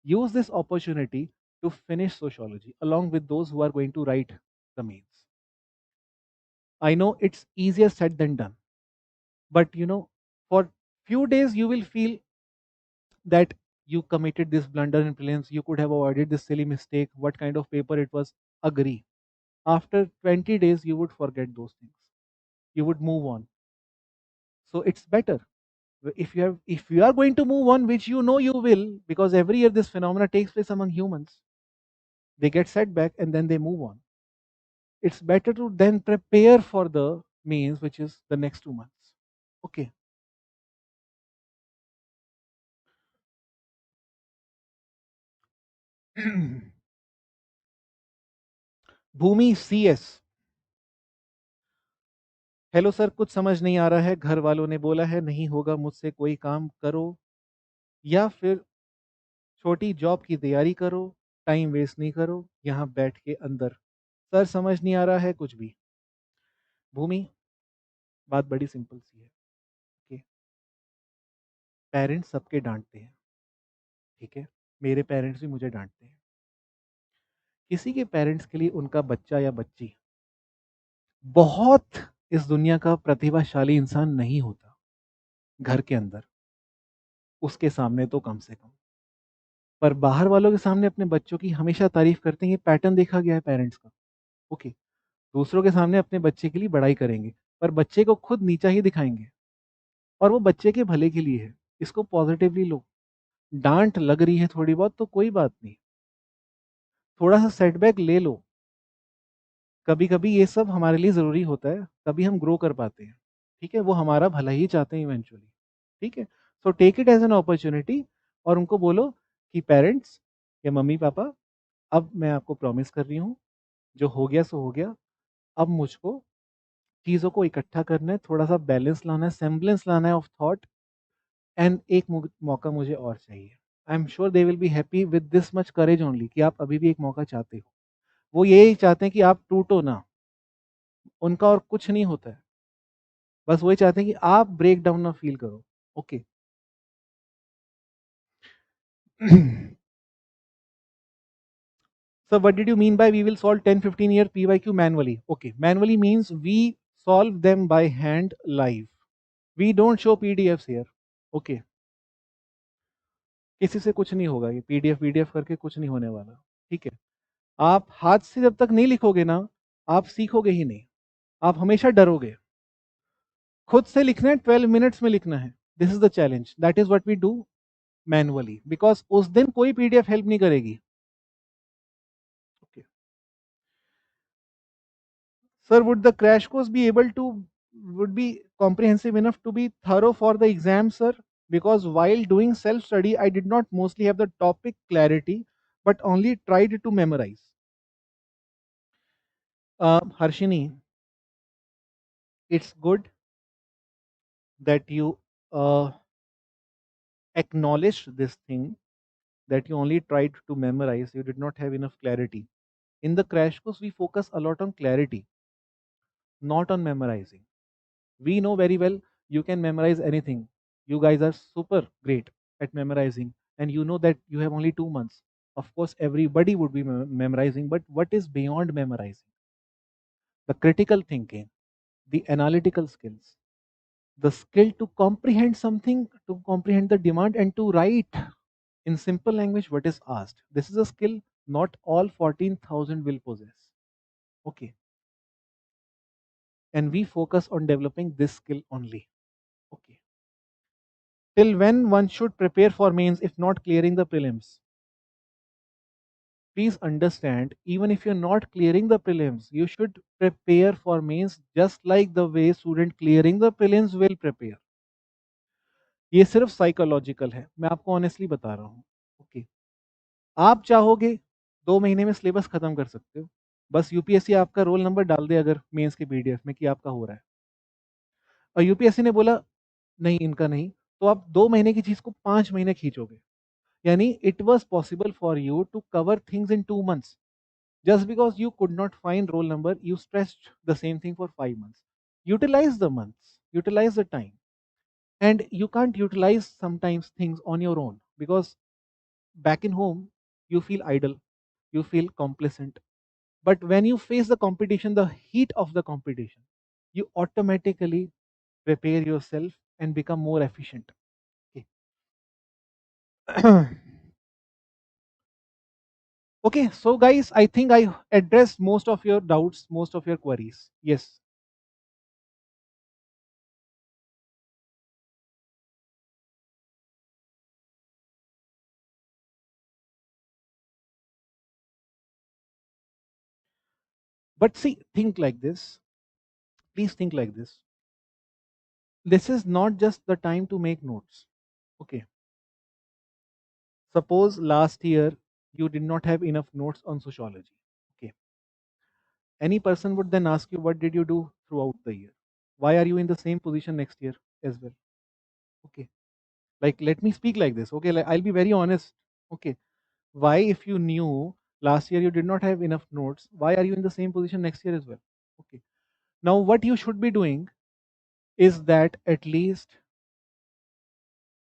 use this opportunity to finish sociology along with those who are going to write the mains. I know it's easier said than done, but for few days you will feel that you committed this blunder in prelims, you could have avoided this silly mistake, what kind of paper it was. Agree. After 20 days, you would forget those things. You would move on. So it's better. If you are going to move on, which you will, because every year this phenomena takes place among humans. They get setback and then they move on. It's better to then prepare for the mains, which is the next 2 months. Okay. Bhumi CS. Hello sir, कुछ समझ नहीं आ रहा है. घर वालों ने बोला है नहीं होगा मुझसे कोई काम, करो या फिर छोटी जॉब की तैयारी करो, टाइम वेस्ट नहीं करो यहाँ बैठ के अंदर. सर समझ नहीं आ रहा है कुछ भी. भूमि, बात बड़ी सिंपल सी है. ओके. पेरेंट्स सबके डांटते हैं, ठीक है. मेरे पेरेंट्स भी मुझे डांटते हैं. किसी के पेरेंट्स के लिए उनका बच्चा या बच्ची बहुत इस दुनिया का प्रतिभाशाली इंसान नहीं होता घर के अंदर, उसके सामने तो कम से कम। पर बाहर वालों के सामने अपने बच्चों की हमेशा तारीफ करते हैं, ये पैटर्न देखा गया है पेरेंट्स का। ओके, दूसरों के सामने अपने बच्चे के लिए बड़ाई करेंगे, पर बच्चे को खुद नीचा ही दिखाएंगे, और वो बच्चे के भले के लिए है। इसको पॉजिटिवली लो। डांट लग रही है थोड़ी बहुत तो कोई बात नहीं, थोड़ा सा सेटबैक ले लो। कभी कभी ये सब हमारे लिए ज़रूरी होता है, तभी हम ग्रो कर पाते हैं। ठीक है, वो हमारा भला ही चाहते हैं इवेंचुअली। ठीक है, so take it as an opportunity, और उनको बोलो कि पेरेंट्स या मम्मी पापा, अब मैं आपको प्रॉमिस कर रही हूँ, जो हो गया सो हो गया। अब मुझको चीज़ों को इकट्ठा करना है, थोड़ा सा बैलेंस लाना है, सेम्बलेंस लाना है ऑफ थॉट, एंड एक मौका मुझे और चाहिए। I am sure they will be happy with this much courage only, कि आप अभी भी एक मौका चाहते हो। वो यही चाहते हैं कि आप टूटो ना, उनका और कुछ नहीं होता है। बस वही चाहते हैं कि आप ब्रेक डाउन ना फील करो। Okay. So what did you mean by we will solve 10-15 year PYQ manually? Okay, manually means we solve them by hand live. We don't show PDFs here. Okay, किसी से कुछ नहीं होगा, ये PDF करके कुछ नहीं होने वाला। ठीक है, आप हाथ से जब तक नहीं लिखोगे ना, आप सीखोगे ही नहीं, आप हमेशा डरोगे। खुद से लिखना है, 12 मिनट्स में लिखना है। This is the challenge, that is what we do manually, because उस दिन कोई पीडीएफ हेल्प नहीं करेगी। Okay. Sir, would the crash course be able to, would be comprehensive enough to be thorough for the exam, sir? Because while doing self-study, I did not mostly have the topic clarity, but only tried to memorize. Harshini, it's good that you uh, acknowledged this thing, that you only tried to memorize, you did not have enough clarity. In the crash course, we focus a lot on clarity, not on memorizing. We know very well you can memorize anything. You guys are super great at memorizing, and you know that you have only 2 months. Of course, everybody would be memorizing, but what is beyond memorizing? The critical thinking, the analytical skills, the skill to comprehend something, to comprehend the demand, and to write in simple language what is asked. This is a skill not all 14,000 will possess. Okay. And we focus on developing this skill only. Okay. Till when one should prepare for mains if not clearing the prelims? Please understand, even if you're not clearing the prelims, you should prepare for mains just like the way student clearing the prelims will prepare. ये सिर्फ psychological है, मैं आपको honestly बता रहा हूँ। Okay, आप चाहोगे 2 महीने में सिलेबस खत्म कर सकते हो, बस यूपीएससी आपका रोल नंबर डाल दे अगर मेंस के पीडीएफ में कि आपका हो रहा है, और यूपीएससी ने बोला नहीं इनका नहीं, तो आप 2 महीने की चीज को 5 महीने खींचोगे। Yani it was possible for you to cover things in 2 months. Just because you could not find roll number, you stressed the same thing for 5 months. Utilize the months, utilize the time. And you can't utilize sometimes things on your own because back in home, you feel idle, you feel complacent. But when you face the competition, the heat of the competition, you automatically prepare yourself and become more efficient. Okay. Okay, so guys, I think I addressed most of your doubts, most of your queries. Yes. But see, think like this. Please think like this. This is not just the time to make notes. Okay. Suppose last year you did not have enough notes on sociology. Okay. Any person would then ask you, what did you do throughout the year? Why are you in the same position next year as well? Okay. Like, let me speak like this. Okay. Like, I'll be very honest. Okay. Why, if you knew last year you did not have enough notes, why are you in the same position next year as well? Okay. Now, what you should be doing is that at least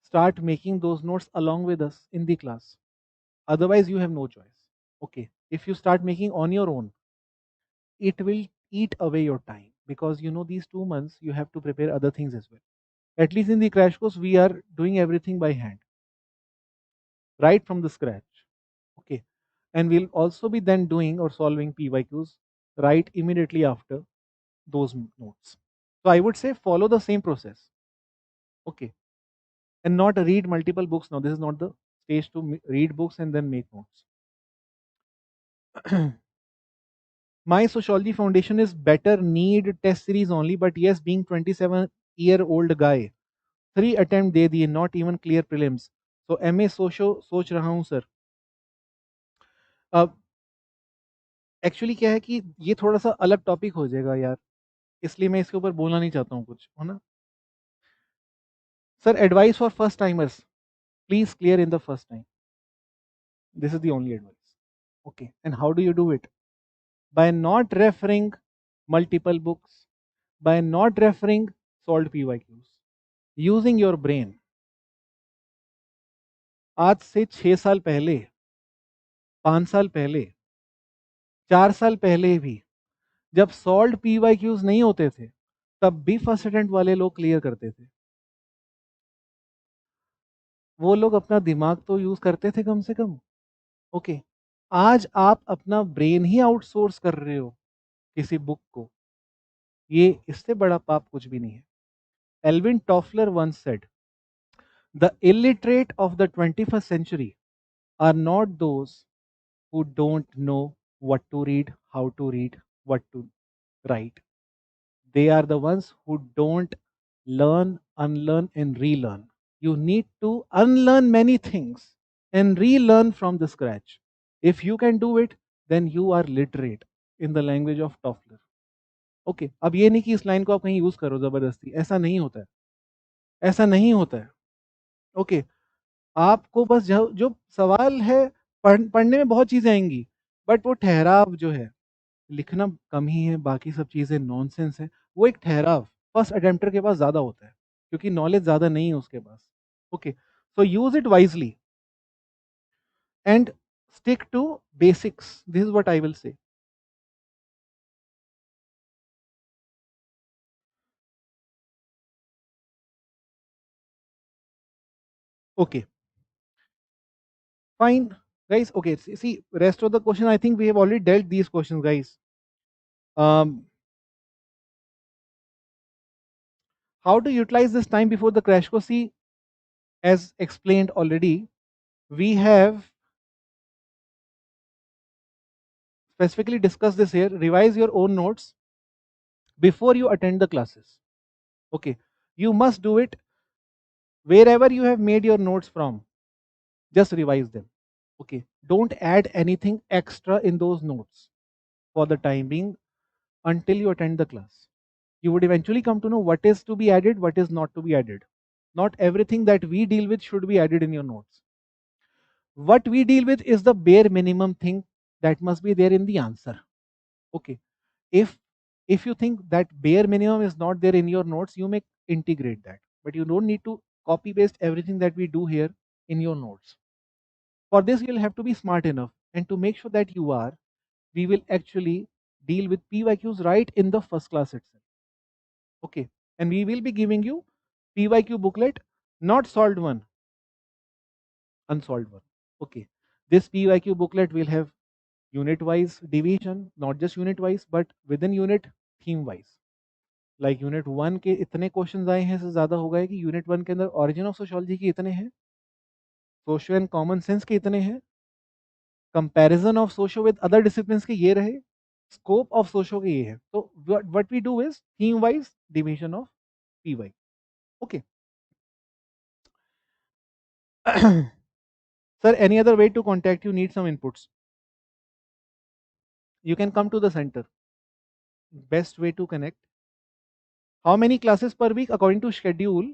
start making those notes along with us in the class. Otherwise, you have no choice. Okay. If you start making on your own, it will eat away your time, because these 2 months you have to prepare other things as well. At least in the crash course, we are doing everything by hand, right from the scratch. Okay. And we'll also be then doing or solving PYQs right immediately after those notes. So I would say follow the same process. Okay. And not read multiple books now. This is not the stage to read books and then make notes. My sociology foundation is better need test series only, but yes, being 27-year-old guy, 3 attempt दे दिए, not even clear prelims. So MA socio सोच रहा हूँ sir. अब actually क्या है कि ये थोड़ा सा अलग टॉपिक हो जाएगा यार, इसलिए मैं इसके ऊपर बोलना नहीं चाहता हूँ कुछ, है ना. Sir advice for first timers, please clear in the first time. This is the only advice. Okay. And how do you do it? By not referring multiple books, by not referring solved PYQs, using your brain. आज से 6 साल पहले, 5 साल पहले, 4 साल पहले भी जब सॉल्व PYQs नहीं होते थे, तब भी फर्स्ट अटेम्प्ट वाले लोग क्लियर करते थे. वो लोग अपना दिमाग तो यूज करते थे कम से कम. ओके. आज आप अपना ब्रेन ही आउटसोर्स कर रहे हो किसी बुक को. ये इससे बड़ा पाप कुछ भी नहीं है. Alvin Toffler once said, the illiterate of the 21st century are not those who don't know what to read, how to read, what to write. They are the ones who don't learn, unlearn, and relearn. You need to unlearn many things and relearn from the scratch. If you can do it, then you are literate in the language of Toffler. Okay. अब ये नहीं कि इस line को आप कहीं use करो जबरदस्ती, ऐसा नहीं होता है. ऐसा नहीं होता है. ओके. आपको बस जो सवाल है, पढ़ने में बहुत चीजें आएंगी, बट वो ठहराव जो है, लिखना कम ही है, बाकी सब चीजें नॉनसेंस है. वो एक ठहराव फर्स्ट अटेम्प्टर के पास ज्यादा होता है, क्योंकि नॉलेज ज्यादा नहीं है उसके पास. Okay. So use it wisely and stick to basics. This is what I will say. Okay, fine, guys. Okay, see, rest of the question, I think we have already dealt these questions, guys. How to utilize this time before the crash course? See, as explained already, we have specifically discussed this here. Revise your own notes before you attend the classes. Okay, you must do it wherever you have made your notes from. Just revise them. Okay, don't add anything extra in those notes for the time being until you attend the class. You would eventually come to know what is to be added, what is not to be added. Not everything that we deal with should be added in your notes. What we deal with is the bare minimum thing that must be there in the answer. Okay. If you think that bare minimum is not there in your notes, you may integrate that. But you don't need to copy paste everything that we do here in your notes. For this, you'll have to be smart enough. And to make sure that you are, we will actually deal with PYQs right in the first class itself. Okay. And we will be giving you PYQ booklet, not solved one, unsolved one. Okay. This PYQ booklet will have unit wise division, not just unit wise, but within unit theme wise. Like unit 1 के इतने questions आए हैं, से ज़्यादा हो गए कि unit 1 के अंदर ओरिजिन ऑफ सोशियोलॉजी के इतने हैं, सोशो एंड कॉमन सेंस के इतने हैं, comparison of socio with other disciplines के ये रहे, स्कोप ऑफ सोशो के ये है. तो what we do is theme wise division of PY. Okay. Sir, any other way to contact you, need some inputs, you can come to the center. Best way to connect. How many classes per week? According to schedule,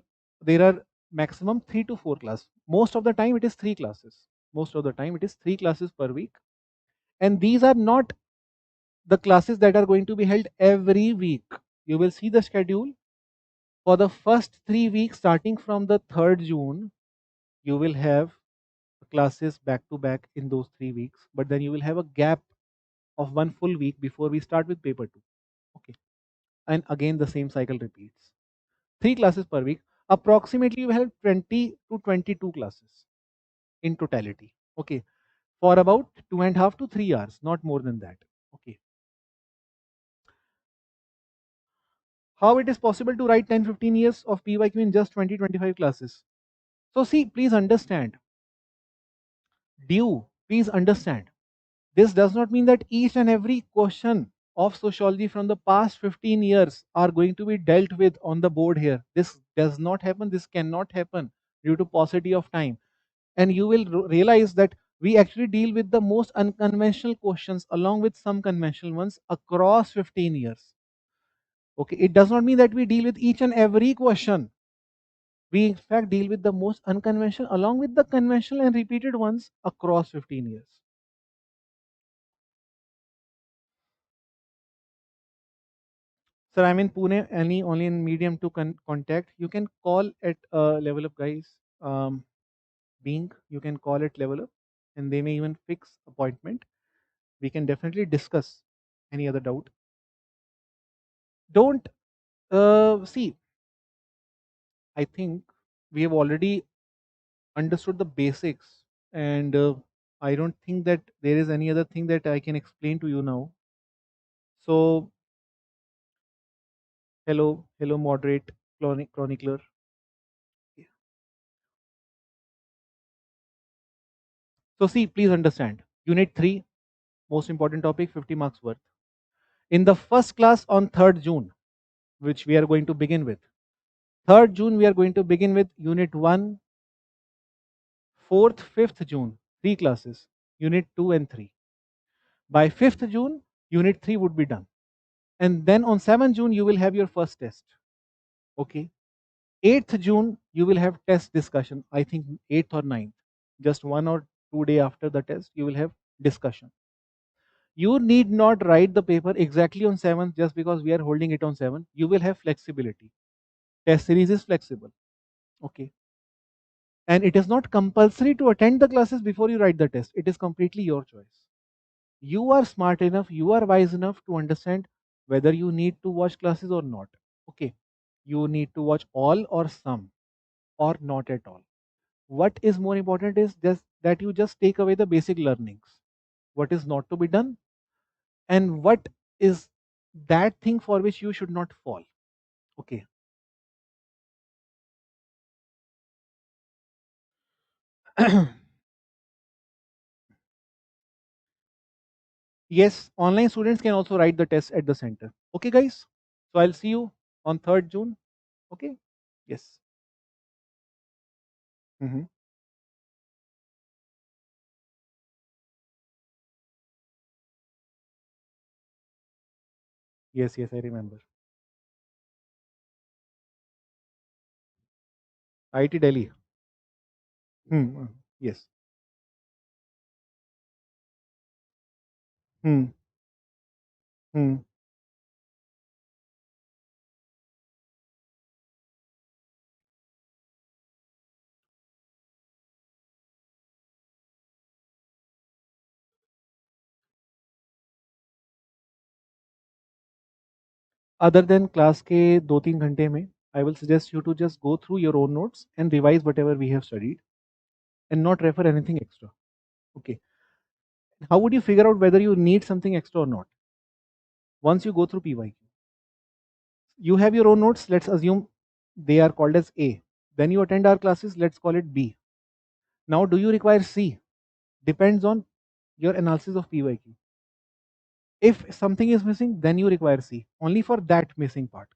there are maximum 3 to 4 classes. Most of the time it is 3 classes. Most of the time it is 3 classes per week. And these are not the classes that are going to be held every week. You will see the schedule. For the first 3 weeks, starting from the 3rd June, you will have classes back to back in those 3 weeks. But then you will have a gap of 1 full week before we start with paper 2. Okay. And again, the same cycle repeats. 3 classes per week. Approximately, you have 20 to 22 classes in totality. Okay. For about 2.5 to 3 hours, not more than that. Okay. How it is possible to write 10-15 years of PYQ in just 20-25 classes? So see, please understand. Please understand. This does not mean that each and every question of sociology from the past 15 years are going to be dealt with on the board here. This does not happen. This cannot happen due to paucity of time. And you will realize that we actually deal with the most unconventional questions along with some conventional ones across 15 years. Okay, it does not mean that we deal with each and every question. We in fact deal with the most unconventional along with the conventional and repeated ones across 15 years. Sir, I'm in Pune, any only in medium to contact. You can call at LevelUp guys. Being you can call at LevelUp, and they may even fix appointment. We can definitely discuss any other doubt. Don't see. I think we have already understood the basics, and I don't think that there is any other thing that I can explain to you now. So, hello, moderate chronicler. So, see, please understand. Unit 3, most important topic, 50 marks worth. In the first class on 3rd June, which we are going to begin with. 3rd June, we are going to begin with Unit 1, 4th, 5th June, 3 classes, Unit 2 and 3. By 5th June, Unit 3 would be done. And then on 7th June, you will have your first test. Okay. 8th June, you will have test discussion. I think 8th or 9th. Just 1 or 2 days after the test, you will have discussion. You need not write the paper exactly on 7th just because we are holding it on 7th. You will have flexibility. Test series is flexible. Okay. And it is not compulsory to attend the classes before you write the test. It is completely your choice. You are smart enough, you are wise enough to understand whether you need to watch classes or not. Okay. You need to watch all or some or not at all. What is more important is just that you just take away the basic learnings. What is not to be done and what is that thing for which you should not fall. Okay. Yes, online students can also write the test at the center. Okay, guys. So I'll see you on 3rd June. Okay. Yes. Hmm. Yes, yes, I remember. IIT Delhi. Hmm. Yes. Hmm. Hmm. Other than class के 2-3 घंटे में, I will suggest you to just go through your own notes and revise whatever we have studied and not refer anything extra. Okay. How would you figure out whether you need something extra or not? Once you go through PYQ, you have your own notes. Let's assume they are called as A. Then you attend our classes. Let's call it B. Now, do you require C? Depends on your analysis of PYQ. If something is missing, then you require C. Only for that missing part,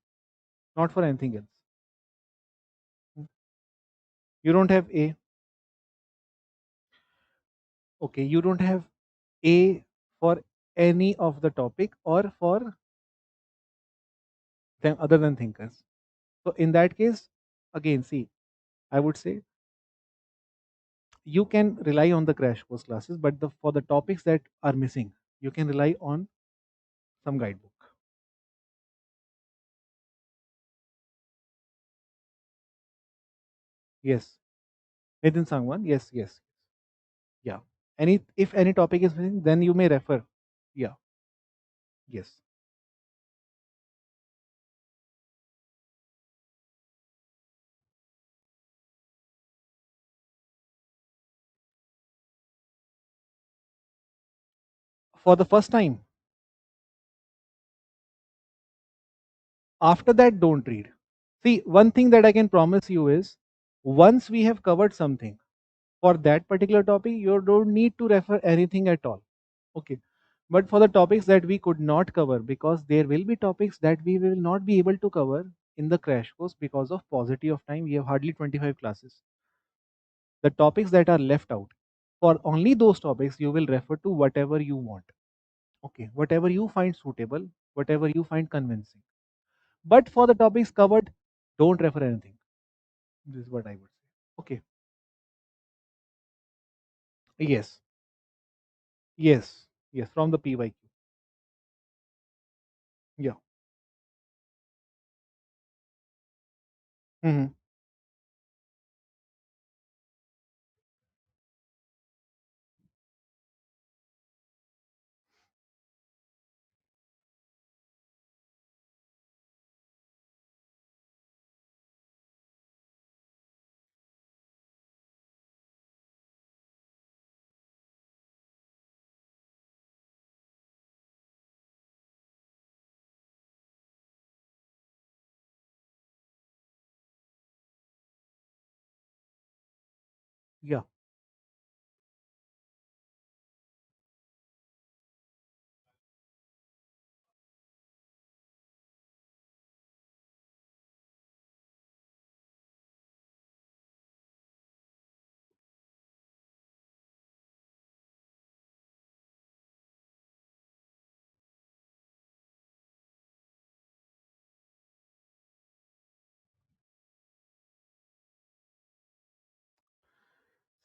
not for anything else. You don't have A. Okay, you don't have A for any of the topic or for them other than thinkers. So in that case, again, see, I would say you can rely on the crash course classes, but for the topics that are missing, you can rely on some guidebook. Yes, Nitin Sangwan. Yes, yes, yeah. Any if any topic is missing, then you may refer. Yeah, yes. for the first time. After that, don't read. See, one thing that I can promise you is once we have covered something for that particular topic, you don't need to refer anything at all. Okay. But for the topics that we could not cover, because there will be topics that we will not be able to cover in the crash course because of paucity of time. We have hardly 25 classes. The topics that are left out, for only those topics, you will refer to whatever you want. Okay. Whatever you find suitable, whatever you find convincing. But for the topics covered, don't refer anything. This is what I would say. Okay. Yes. Yes. Yes. From the PYQ. Yeah. Hmm. Yeah.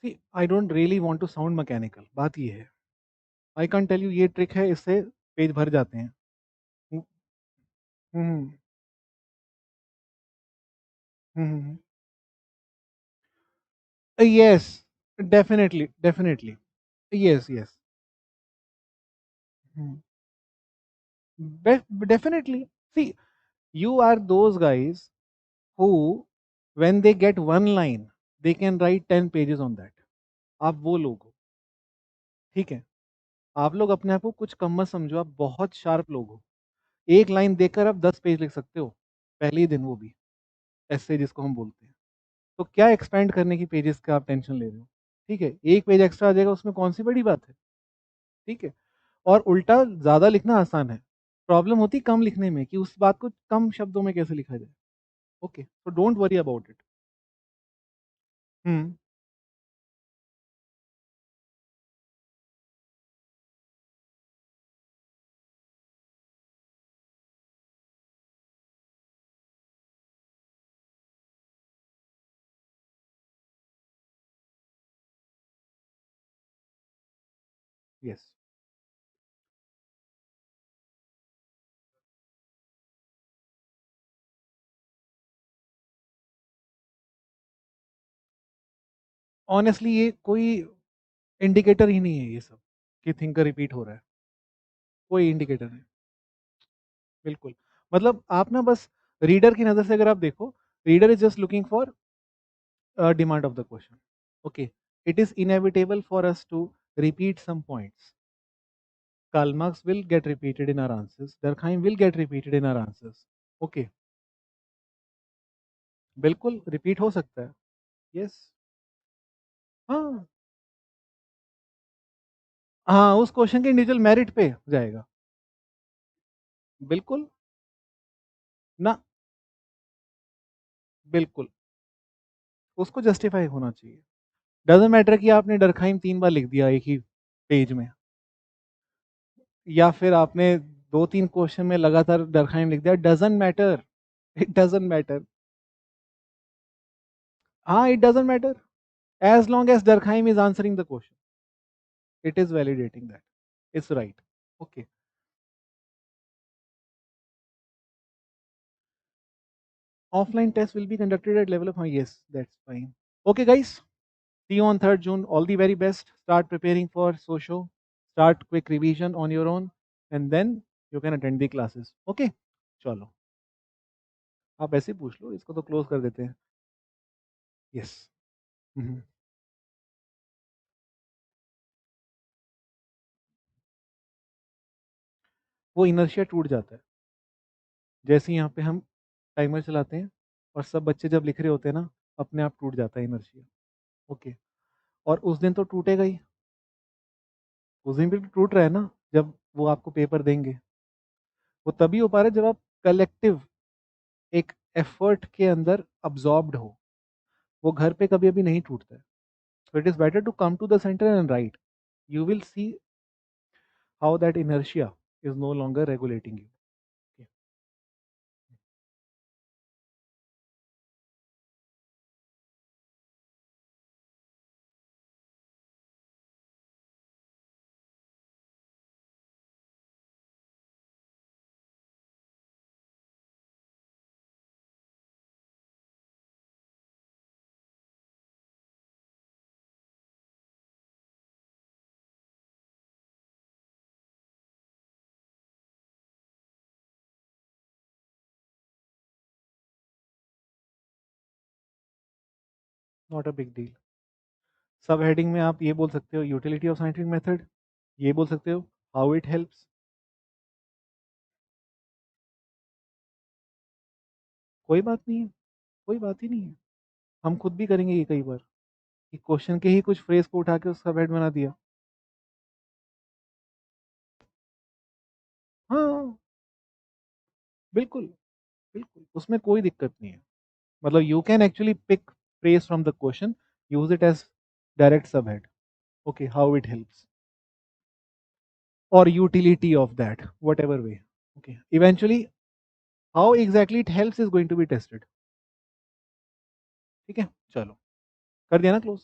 See, I don't really want to sound mechanical. बात ये है. I can't tell you ये trick है इससे page भर जाते हैं. हम्म. हम्म. हम्म. Yes, definitely, definitely. Yes, yes. Hmm. Definitely. See, you are those guys who, when they get one line, they can write 10 pages on that. आप वो लोग हो, ठीक है? आप लोग अपने आप को कुछ कम मत समझो, आप बहुत शार्प लोग हो। एक लाइन देखकर आप 10 पेज लिख सकते हो, पहले ही दिन वो भी, एस्से जिसको हम बोलते हैं। तो क्या एक्सपेंड करने की पेजेस का आप टेंशन ले रहे हो? ठीक है, 1 पेज एक्स्ट्रा आ जाएगा उसमें कौन सी बड़ी बात है, ठीक है? और उल्टा ज़्यादा लिखना आसान है, प्रॉब्लम होती है कम लिखने में कि उस बात को कम शब्दों में कैसे लिखा जाए। Okay, so don't worry about it. Hmm, yes. Honestly ये कोई इंडिकेटर ही नहीं है ये सब, कि थिंक का रिपीट हो रहा है, कोई इंडिकेटर नहीं, बिल्कुल। मतलब आप ना बस रीडर की नज़र से अगर आप देखो, reader is just looking for demand of the question. Okay, it is inevitable for us to repeat some points. Karl Marx will get repeated in our answers. Durkheim will get repeated in our answers. Okay, बिल्कुल repeat हो सकता है. Yes. हाँ, हाँ, उस question के individual merit पे जाएगा. बिल्कुल ना, बिल्कुल उसको जस्टिफाई होना चाहिए. डजंट मैटर कि आपने डरखाइम 3 बार लिख दिया एक ही पेज में, या फिर आपने 2-3 क्वेश्चन में लगातार डरखाइम लिख दिया. Doesn't matter, it doesn't matter. हाँ, it doesn't matter. As long as Durkheim is answering the question, it is validating that. It's right. Okay. Offline test will be conducted at level of, yes, that's fine. Okay, guys. See you on 3rd June. All the very best. Start preparing for social. Start quick revision on your own. And then you can attend the classes. Okay? चलो. आप ऐसे ही पूछ लो. इसको तो close कर देते हैं. Yes. Mhm. वो इनर्शिया टूट जाता है। जैसे यहाँ पे हम टाइमर चलाते हैं और सब बच्चे जब लिख रहे होते हैं ना, अपने आप टूट जाता है इनर्शिया। ओके, और उस दिन तो टूटेगा ही, उस दिन भी तो टूट रहा है ना, जब वो आपको पेपर देंगे। वो तभी हो पा रहा है जब आप कलेक्टिव एक एफर्ट के अंदर अब्जॉर्ब्ड हो। वो घर पे कभी अभी नहीं टूटता है। So it is better to come to the center and write. You will see how that inertia is no longer regulating you. Okay. Not a big deal. सब हेडिंग में आप ये बोल सकते हो यूटिलिटी ऑफ साइंटिफिक मेथड, ये बोल सकते हो हाउ इट हेल्प्स। कोई बात नहीं है, कोई बात ही नहीं है। हम खुद भी करेंगे ये कई बार, कि क्वेश्चन के ही कुछ फ्रेज को उठा के उसका हेड बना दिया। हाँ, बिल्कुल, बिल्कुल, उसमें कोई दिक्कत नहीं है। मतलब you can actually pick phrase from the question, use it as direct sub head. Okay, how it helps or utility of that, whatever way. Okay, eventually how exactly it helps is going to be tested. ठीक है, चलो कर दिया ना close.